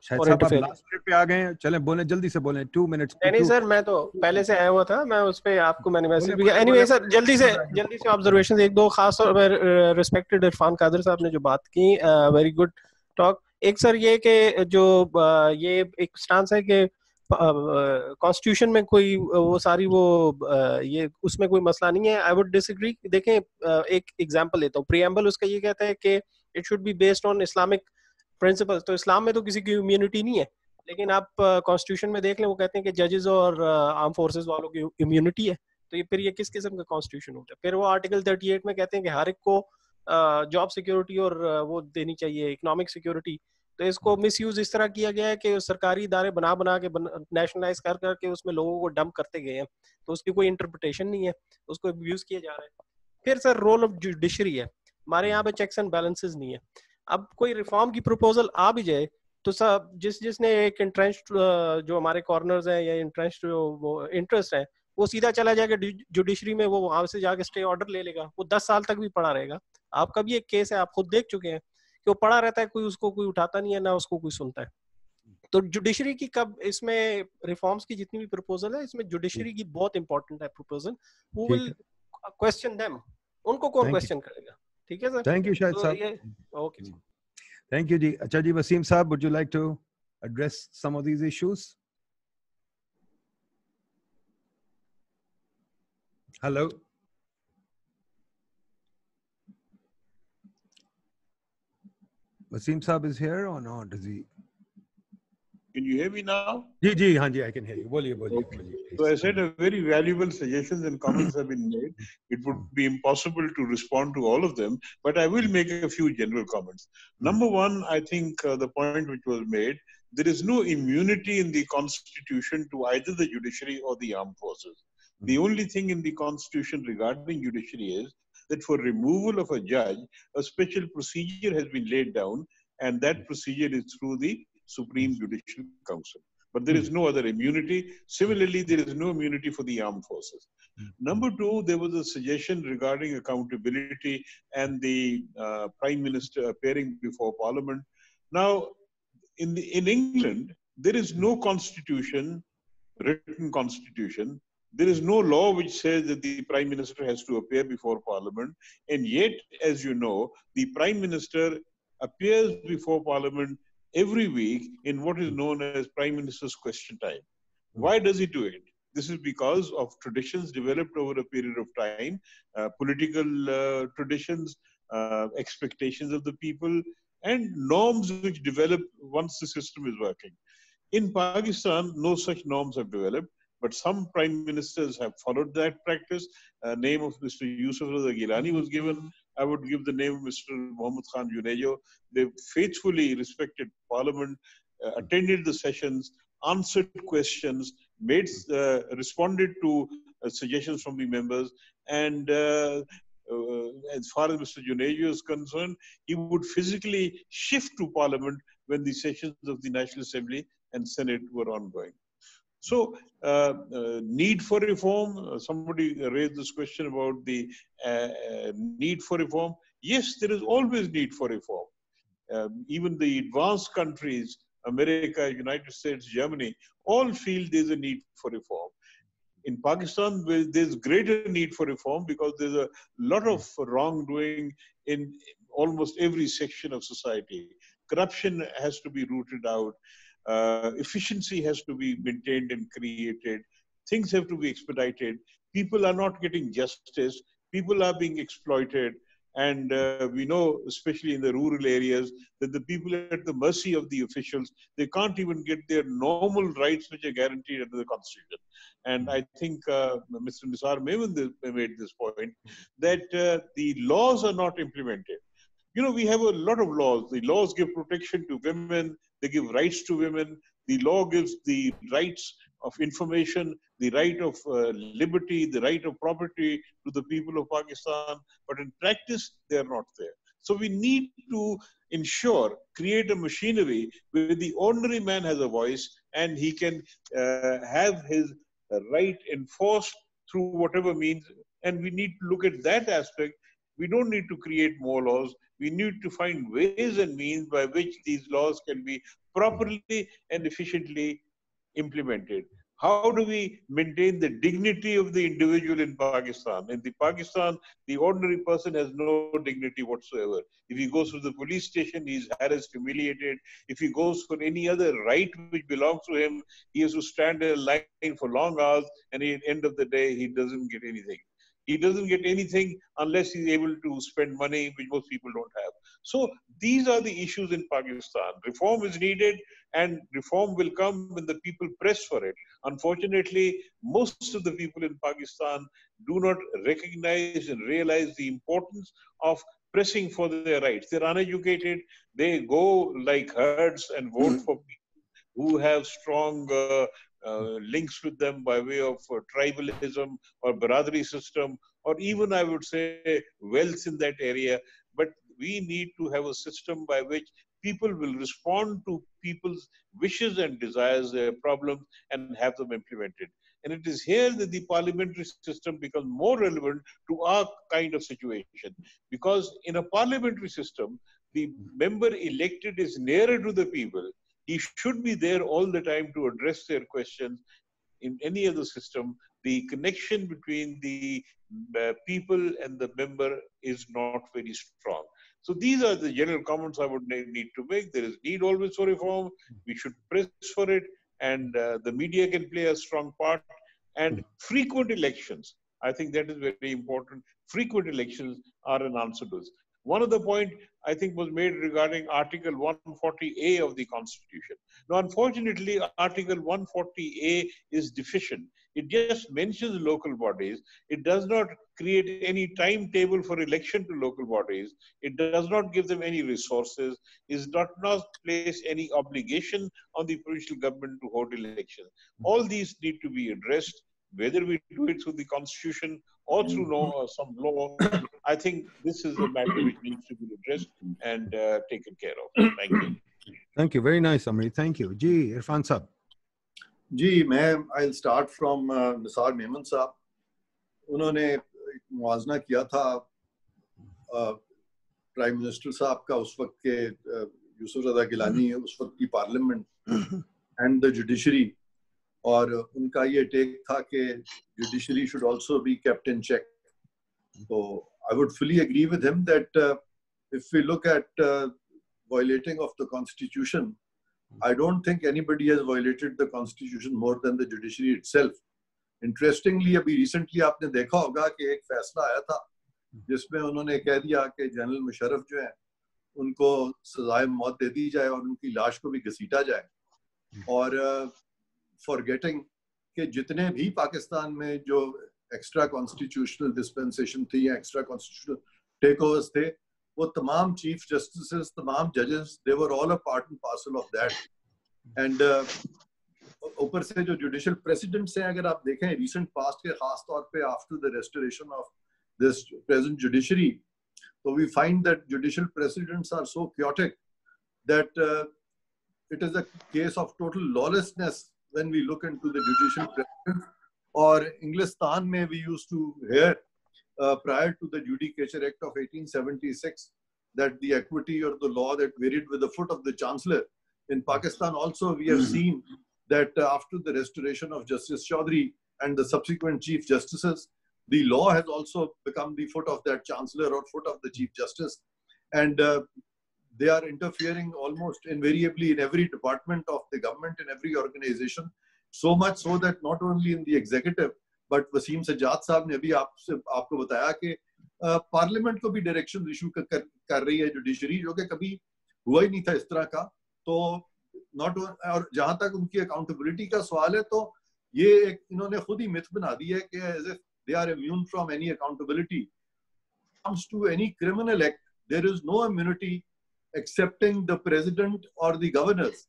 शायद साहब आप लास्ट मिनट पे आ गए हैं. चलें बोलें, जल्दी से बोलें. 2 minutes. नहीं सर, मैं तो पहले से आया हुआ था. मैं उस पे आपको मैंने मैसेज भी किया. Anyway सर, जल्दी से observations एक दो, खास तौर पर respected इरफान कादर साहब ने जो बात की, very good talk. एक सर ये कि जो ये एक स्टांस है कि कॉन्स्टिट्यूशन में कोई वो सारी ये उसमें कोई मसला नहीं है. I would disagree. देखें, एक एग्जांपल लेता हूँ. प्रीएम्बल उसका ये कहता है कि it should be based on Islamic principles, तो इस्लाम में तो किसी की इम्यूनिटी नहीं है, लेकिन आप कॉन्स्टिट्यूशन में देख लें वो कहते हैं कि जजेस और आर्म फोर्सेस वालों की इम्यूनिटी है। तो ये फिर ये किस किस्म का कॉन्स्टिट्यूशन होता है? फिर वो आर्टिकल 38 में कहते हैं कि हर एक को जॉब सिक्योरिटी और वो देनी चाहिए, इकोनॉमिक सिक्योरिटी। तो इसको मिसयूज इस तरह किया गया है कि सरकारी इदारे बना बना के नेशनलाइज कर करके उसमें लोगों को डंप करते गए हैं, तो उसकी कोई इंटरप्रिटेशन नहीं है, उसको अब्यूज किया जा रहा है। फिर सर रोल ऑफ जुडिशरी है, हमारे यहाँ पे चेक्स एंड बैलेंसेस नहीं है। अब कोई रिफॉर्म की प्रपोजल आ भी जाए तो सब जिसने एक इंट्रेंस्ड जो हमारे कॉर्नर्स हैं या इंट्रेंस्ड जो वो इंटरेस्ट है वो सीधा चला जाएगा जुडिशरी में, वो वहां से जाके स्टे ऑर्डर ले लेगा, वो 10 साल तक भी पड़ा रहेगा। आपका भी एक केस है, आप खुद देख चुके हैं कि वो पड़ा रहता है, कोई उसको कोई उठाता नहीं है, ना उसको कोई सुनता है। तो जुडिशरी की कब इसमें रिफॉर्म्स की जितनी भी प्रपोजल है इसमें जुडिशरी की बहुत इंपॉर्टेंट है proposal. Who will question them, उनको कौन क्वेश्चन करेगा? ठीक है sir, thank you Shahid sahab. Okay ji, thank you ji. अच्छा जी, Wasim sahab, would you like to address some of these issues? Hello, Wasim Saab is here or not? Is he? Can you hear me now? जी जी, हाँ जी, I can hear you. बोलिए बोलिए बोलिए। So I said a very valuable suggestions and comments have been made. It would be impossible to respond to all of them, but I will make a few general comments. Number one, I think the point which was made, there is no immunity in the Constitution to either the judiciary or the armed forces. The only thing in the Constitution regarding judiciary is that for removal of a judge, a special procedure has been laid down, and that procedure is through the Supreme Judicial Council. But there is no other immunity. Similarly, there is no immunity for the armed forces. Number two, there was a suggestion regarding accountability and the Prime Minister appearing before Parliament. Now, in England, there is no constitution, written constitution. There is no law which says that the Prime Minister has to appear before Parliament. And yet, as you know, the Prime Minister appears before Parliament every week in what is known as Prime Minister's Question Time. Why does he do it? This is because of traditions developed over a period of time, political traditions, expectations of the people, and norms which develop once the system is working. In Pakistan, no such norms have developed, but some prime ministers have followed that practice. Name of Mr. Yusuf Raza Gilani was given. I would give the name of Mr. Mohammad Khan Junejo. They faithfully respected Parliament, attended the sessions, answered questions, responded to suggestions from the members, and as far as Mr. Junejo is concerned, he would physically shift to Parliament when the sessions of the National Assembly and Senate were ongoing. So, need for reform, somebody raised this question about the need for reform. Yes, there is always need for reform. Even the advanced countries, America, United States, Germany, all feel there's a need for reform. In Pakistan, there's greater need for reform because there's a lot of wrongdoing in almost every section of society. Corruption has to be rooted out. Efficiency has to be maintained and created. Things have to be expedited. People are not getting justice. People are being exploited. And we know, especially in the rural areas, that the people are at the mercy of the officials. They can't even get their normal rights which are guaranteed under the Constitution. And I think Mr. Nisar Mehman made this point, that the laws are not implemented. You know, we have a lot of laws. The laws give protection to women. They give rights to women. The law gives the rights of information, the right of liberty, the right of property to the people of Pakistan. But in practice, they are not there. So we need to ensure, create a machinery where the ordinary man has a voice and he can have his right enforced through whatever means. And we need to look at that aspect. We don't need to create more laws. We need to find ways and means by which these laws can be properly and efficiently implemented. How do we maintain the dignity of the individual in Pakistan? In Pakistan, the ordinary person has no dignity whatsoever. If he goes to the police station, he is harassed, humiliated. If he goes for any other right which belongs to him, he has to stand in a line for long hours, and at the end of the day, he doesn't get anything. He doesn't get anything unless he's able to spend money, which most people don't have. So these are the issues in Pakistan. Reform is needed, and reform will come when the people press for it. Unfortunately, most of the people in Pakistan do not recognize and realize the importance of pressing for their rights. They're uneducated. They go like herds and vote for people who have strong links with them by way of tribalism or Baradari system, or even, I would say, wealth in that area. But we need to have a system by which people will respond to people's wishes and desires, their problems, and have them implemented. And it is here that the parliamentary system becomes more relevant to our kind of situation. Because in a parliamentary system, the member elected is nearer to the people. He should be there all the time to address their questions. In any other system, the connection between the people and the member is not very strong. So these are the general comments I would need to make. There is need always for reform. We should press for it, and the media can play a strong part. And frequent elections, I think that is very important. Frequent elections are an answer to this. One other point I think was made regarding Article 140A of the Constitution. Now, unfortunately, Article 140A is deficient. It just mentions local bodies. It does not create any timetable for election to local bodies. It does not give them any resources. It does not place any obligation on the provincial government to hold elections. All these need to be addressed, whether we do it through the Constitution or through some law. I think this is a matter which needs to be addressed and taken care of. Thank you. Thank you. Very nice, Amrit. Thank you. Ji, Irfan Saab. जी मैं I'll start from Nisar Memon साहब. उन्होंने मुआवजा किया था prime minister साहब का उस वक्त के यूसुफ रज़ा गिलानी उस वक्त की पार्लियामेंट एंड द जुडिशरी, और उनका ये टेक था कि judiciary should also be kept in check. So I would fully agree with him that if we look at violating of the constitution, I don't think anybody has violated the constitution more than the judiciary itself. Interestingly, अभी recently आपने देखा होगा कि एक फैसला आया था जिसमें उन्होंने कह दिया कि जनरल मुशर्रफ जो है उनको सजाए मौत दे दी जाए और उनकी लाश को भी घसीटा जाए, और फॉरगेटिंग कि जितने भी पाकिस्तान में जो एक्स्ट्रा कॉन्स्टिट्यूशनल डिस्पेंसेशन थी या एक्स्ट्रा कॉन्स्टिट्यूशनल टेक ओवर्स थे, वो तमाम चीफ जस्टिसेस, तमाम जजेस, they were all a part and parcel of that. And ऊपर से जो जुडिशियल प्रेसिडेंट्स हैं, अगर आप देखें रिसेंट पास्ट के, खास तौर पे after the restoration of this present judiciary, so we find that judicial precedents are so chaotic that it is a case of total lawlessness when we look into the judicial precedents. Or Englistan mein we used to hear prior to the Judicature Act of 1876 that the equity or the law that varied with the foot of the Chancellor. In Pakistan also we have seen that after the restoration of Justice Chaudhry and the subsequent Chief Justices, the law has also become the foot of that Chancellor or foot of the Chief Justice. And they are interfering almost invariably in every department of the government, in every organization. So much so that not only in the executive, but Wasim Sajjad साहब ने अभी आपको बताया कि parliament को भी direction issue कर रही है जुडिशरी, जो कि कभी हुआ ही नहीं था इस तरह का. तो नॉट, और जहां तक उनकी अकाउंटेबिलिटी का सवाल है, तो ये एक इन्होंने खुद ही मिथ बना दी है कि as if they are immune from any accountability. Comes to any criminal act, there is no immunity excepting the president or the governors.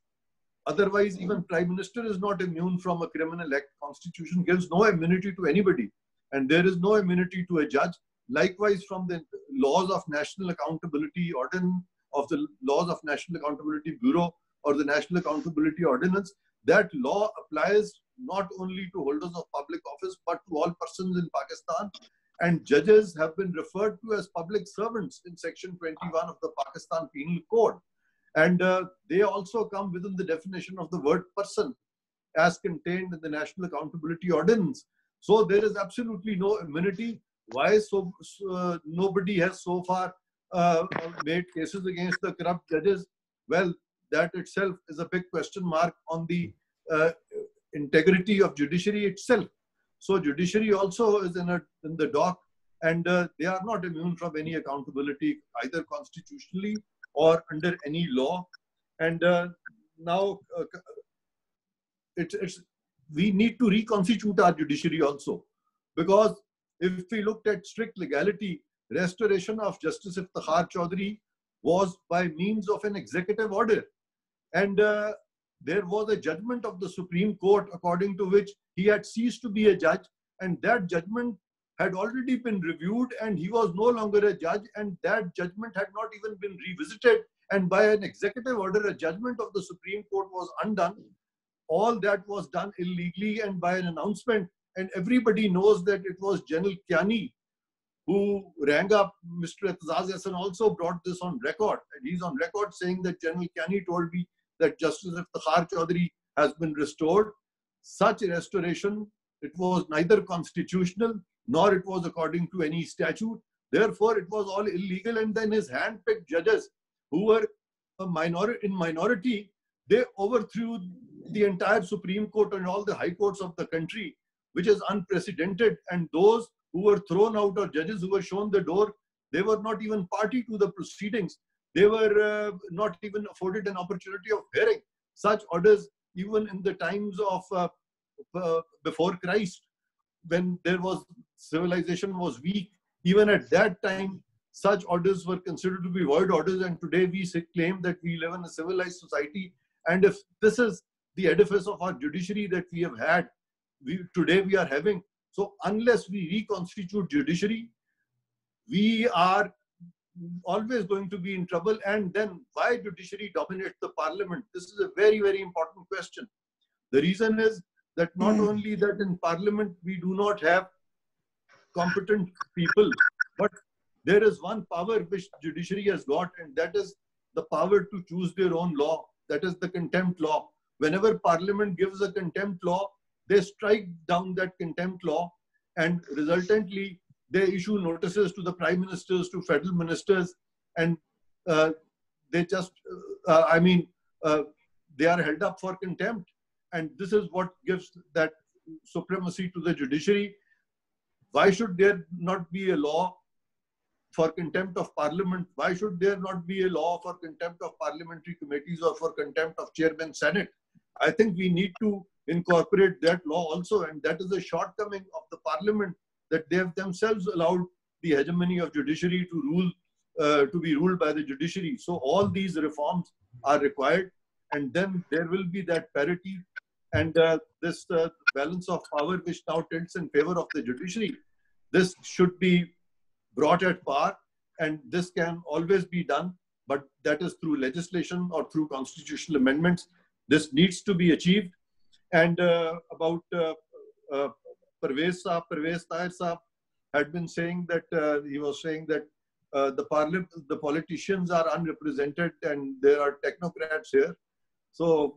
Otherwise, even Prime Minister is not immune from a criminal act. Constitution gives no immunity to anybody. And there is no immunity to a judge. Likewise, from the laws of National Accountability Ordinance, of the laws of National Accountability Bureau or the National Accountability Ordinance, that law applies not only to holders of public office, but to all persons in Pakistan. And judges have been referred to as public servants in Section 21 of the Pakistan Penal Code. And they also come within the definition of the word person as contained in the National Accountability Ordinance. So there is absolutely no immunity. Why nobody has so far made cases against the corrupt judges? Well, that itself is a big question mark on the integrity of judiciary itself. So judiciary also is in the dock, and they are not immune from any accountability, either constitutionally or under any law. And now we need to reconstitute our judiciary also, because if we looked at strict legality, restoration of Justice Iftikhar Chaudhry was by means of an executive order. And there was a judgment of the Supreme Court according to which he had ceased to be a judge, and that judgment had already been reviewed and he was no longer a judge, and that judgment had not even been revisited, and by an executive order a judgment of the Supreme Court was undone. All that was done illegally and by an announcement, and everybody knows that it was General Kiani who rang up Mr. Etazaz Ahsan, also brought this on record, and he's on record saying that General Kiani told me that Justice Iftikhar Chaudhry has been restored. Such a restoration, it was neither constitutional nor it was according to any statute. Therefore, it was all illegal, and then his hand-picked judges who were in minority, they overthrew the entire Supreme Court and all the high courts of the country, which is unprecedented. And those who were thrown out, or judges who were shown the door, they were not even party to the proceedings. They were not even afforded an opportunity of hearing. Such orders, even in the times of before Christ, when there was civilization was weak, even at that time, such orders were considered to be void orders. And today we claim that we live in a civilized society. And if this is the edifice of our judiciary that we have had, today we are having. So unless we reconstitute judiciary, we are always going to be in trouble. And then why judiciary dominates the parliament? This is a very, very important question. The reason is that not only that in parliament we do not have competent people, but there is one power which judiciary has got, and that is the power to choose their own law. That is the contempt law. Whenever parliament gives a contempt law, they strike down that contempt law, and resultantly they issue notices to the prime ministers, to federal ministers, and they just, they are held up for contempt. And this is what gives that supremacy to the judiciary. Why should there not be a law for contempt of parliament? Why should there not be a law for contempt of parliamentary committees or for contempt of chairman Senate? I think we need to incorporate that law also, and that is a shortcoming of the parliament, that they have themselves allowed the hegemony of judiciary to rule, to be ruled by the judiciary. So all these reforms are required, and then there will be that parity and this balance of power which now tilts in favor of the judiciary. This should be brought at par, and this can always be done, but that is through legislation or through constitutional amendments. This needs to be achieved. And about Parvez Tahir Saab had been saying that, he was saying that the politicians are unrepresented and there are technocrats here. So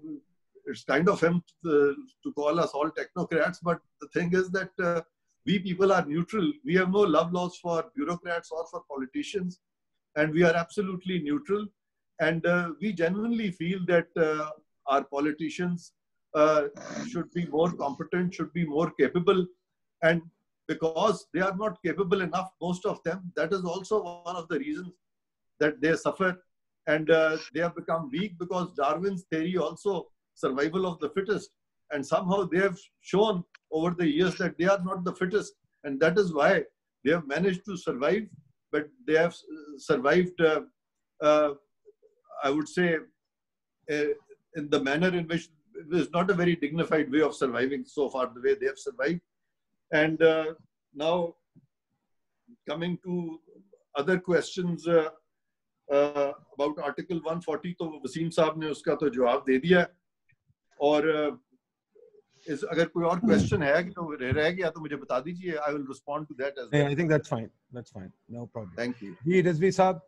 it's kind of him to call us all technocrats, but the thing is that we people are neutral. We have no love loss for bureaucrats or for politicians, and we are absolutely neutral. And we genuinely feel that our politicians should be more competent, should be more capable. And because they are not capable enough, most of them, that is also one of the reasons that they suffer. And they have become weak, because Darwin's theory also, survival of the fittest. And somehow they have shown over the years that they are not the fittest. And that is why they have managed to survive. But they have survived, I would say, in the manner in which it is not a very dignified way of surviving so far, the way they have survived. And now coming to other questions about Article 140, तो वसीम साहब ने उसका तो जवाब दे दिया. और अगर कोई और question है कि तो रह गया तो मुझे बता दीजिए. I will respond to that as well. Yeah, I think that's fine. That's fine. No problem. Thank you. Rizvi Saab.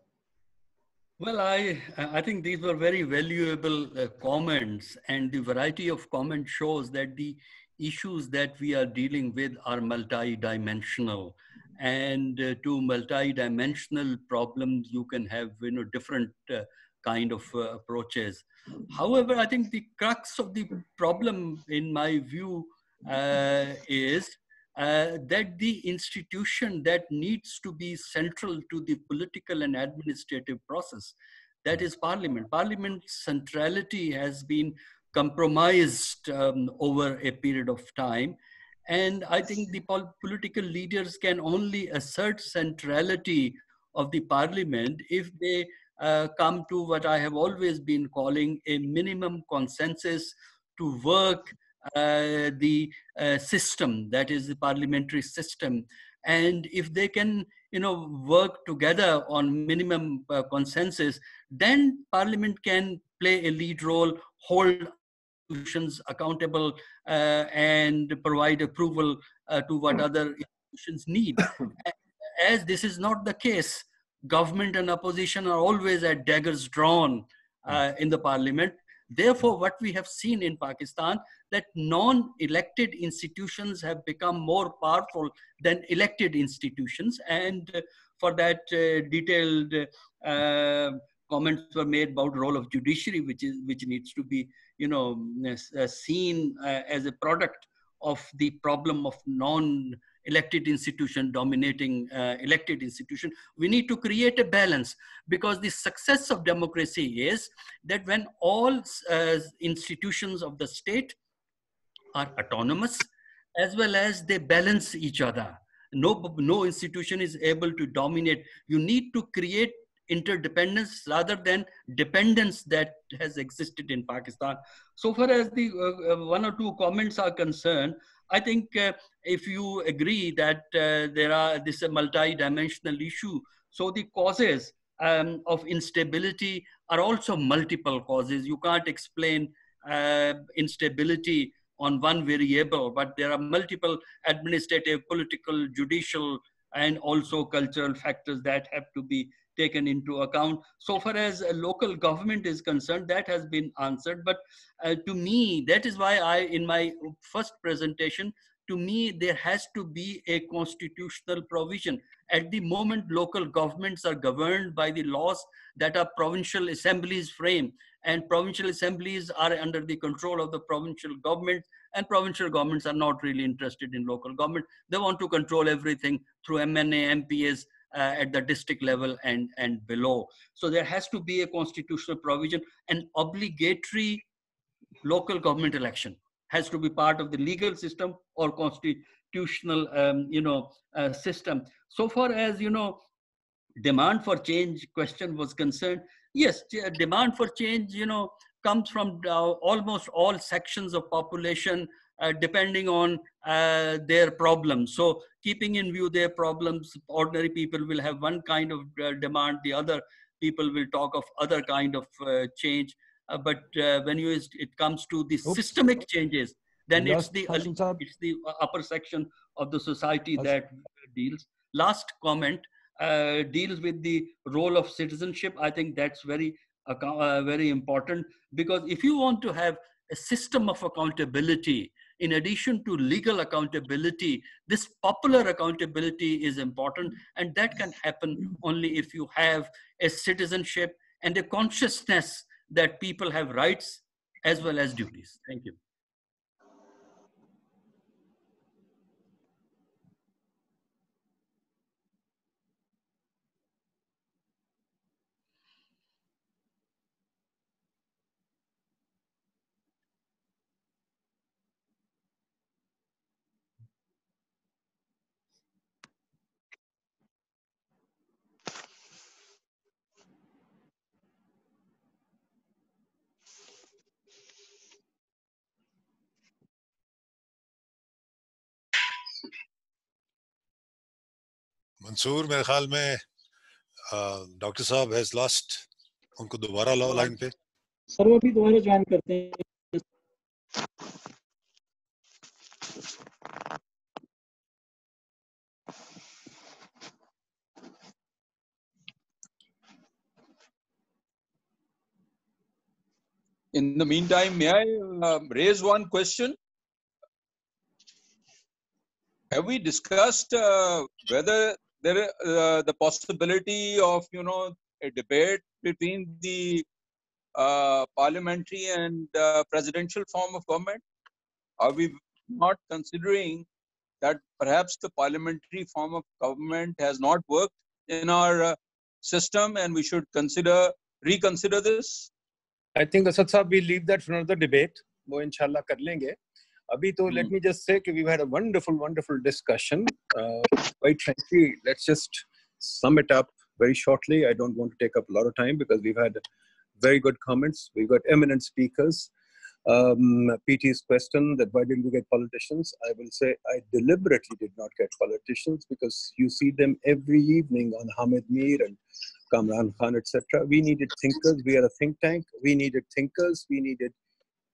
Well, I think these were very valuable comments, and the variety of comments shows that the issues that we are dealing with are multi-dimensional, and to multi-dimensional problems you can have different kind of approaches. However, I think the crux of the problem, in my view, is that the institution that needs to be central to the political and administrative process, that is Parliament. Parliament's centrality has been compromised over a period of time. And I think the political leaders can only assert centrality of the Parliament if they come to what I have always been calling a minimum consensus to work the system, that is the parliamentary system. And if they can, work together on minimum consensus, then Parliament can play a lead role, hold institutions accountable, and provide approval to what other institutions need. As this is not the case, government and opposition are always at daggers drawn in the Parliament. Therefore, what we have seen in Pakistan, that non-elected institutions have become more powerful than elected institutions. And for that, detailed comments were made about the role of judiciary, which needs to be, seen as a product of the problem of non-elected institution dominating elected institution. We need to create a balance, because the success of democracy is that when all institutions of the state are autonomous, as well as they balance each other. No institution is able to dominate. You need to create interdependence rather than dependence that has existed in Pakistan. So far as the one or two comments are concerned, I think if you agree that this is a multi-dimensional issue, so the causes of instability are also multiple causes. You can't explain instability on one variable, but there are multiple administrative, political, judicial, and also cultural factors that have to be taken into account. So far as local government is concerned, that has been answered. But to me, that is why in my first presentation, to me, there has to be a constitutional provision. At the moment, local governments are governed by the laws that are provincial assemblies frame, and provincial assemblies are under the control of the provincial government, and provincial governments are not really interested in local government. They want to control everything through MNA, MPs, at the district level and below. So there has to be a constitutional provision. An obligatory local government election has to be part of the legal system or constitutional system. So far as demand for change question was concerned, yes, demand for change comes from almost all sections of population, depending on their problems. So keeping in view their problems, ordinary people will have one kind of demand, the other people will talk of other kind of change. But when it comes to the systemic changes, then it's the upper section of the society that deals. Last comment deals with the role of citizenship. I think that's very important, because if you want to have a system of accountability, in addition to legal accountability, this popular accountability is important, and that can happen only if you have a citizenship and a consciousness that people have rights as well as duties. Thank you. Mansoor, मेरे ख्याल में doctor साहब has lost, उनको दोबारा लाओ line पे। Sir वो भी दोबारा ज्वाइन करते हैं। In the meantime, may I raise one question? Have we discussed whether there the possibility of a debate between the parliamentary and presidential form of government? Are we not considering that perhaps the parliamentary form of government has not worked in our system and we should reconsider this? I think Asad Saab, we'll leave that for another debate. वो इंशाल्लाह कर लेंगे. अभी तो let me just say that we've had a wonderful discussion. Quite frankly, let's just sum it up very shortly. I don't want to take up a lot of time because we've had very good comments. We've got eminent speakers. PT's question that why didn't we get politicians? I will say I deliberately did not get politicians because you see them every evening on Hamid Mir and Kamran Khan, etc. We needed thinkers. We are a think tank. We needed thinkers. We needed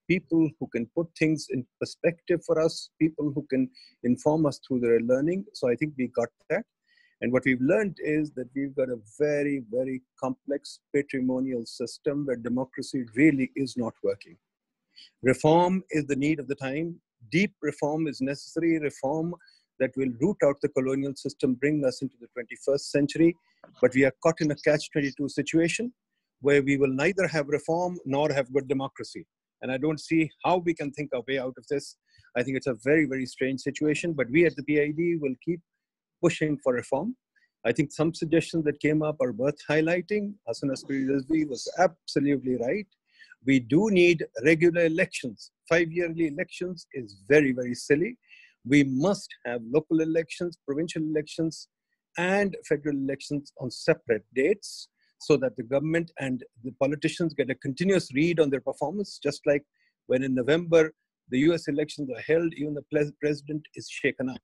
people who can put things in perspective for us, people who can inform us through their learning. So I think we got that. And what we've learned is that we've got a very complex patrimonial system where democracy really is not working. Reform is the need of the time. Deep reform is necessary. Reform that will root out the colonial system, bring us into the 21st century. But we are caught in a catch-22 situation where we will neither have reform nor have good democracy. And I don't see how we can think our way out of this. I think it's a very strange situation, but we at the PID will keep pushing for reform. I think some suggestions that came up are worth highlighting. Hassan Askari Rizvi was absolutely right. We do need regular elections. 5-yearly elections is very silly. We must have local elections, provincial elections, and federal elections on separate dates, so that the government and the politicians get a continuous read on their performance, just like when in November, the US elections are held, even the president is shaken up.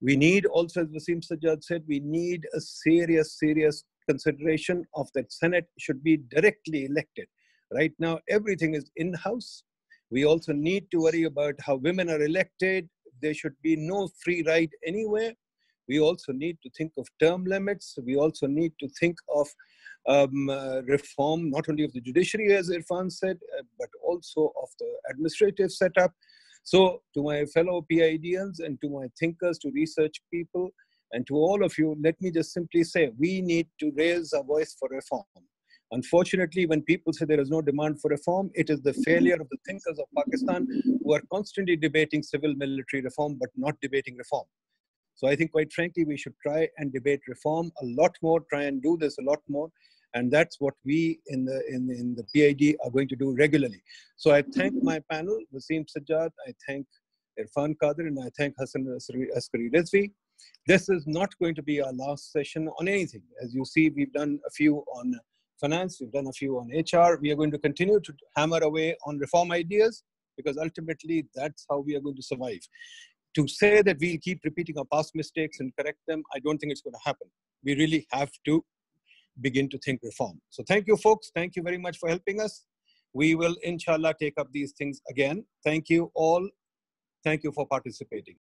We need also, as Wasim Sajjad said, we need a serious consideration of that Senate should be directly elected. Right now, everything is in-house. We also need to worry about how women are elected. There should be no free ride anywhere. We also need to think of term limits. We also need to think of reform, not only of the judiciary, as Irfan said, but also of the administrative setup. So to my fellow PIDians and to my thinkers, to research people, and to all of you, let me just simply say, we need to raise our voice for reform. Unfortunately, when people say there is no demand for reform, it is the failure of the thinkers of Pakistan who are constantly debating civil military reform, but not debating reform. So I think, quite frankly, we should try and debate reform a lot more, try and do this a lot more. And that's what we in the PID are going to do regularly. So I thank my panel, Wasim Sajjad, I thank Irfan Qadir, and I thank Hassan Askari Rizvi. This is not going to be our last session on anything. As you see, we've done a few on finance, we've done a few on HR. We are going to continue to hammer away on reform ideas because ultimately that's how we are going to survive. To say that we'll keep repeating our past mistakes and correct them, I don't think it's going to happen. We really have to begin to think reform. So thank you, folks. Thank you very much for helping us. We will, inshallah, take up these things again. Thank you all. Thank you for participating.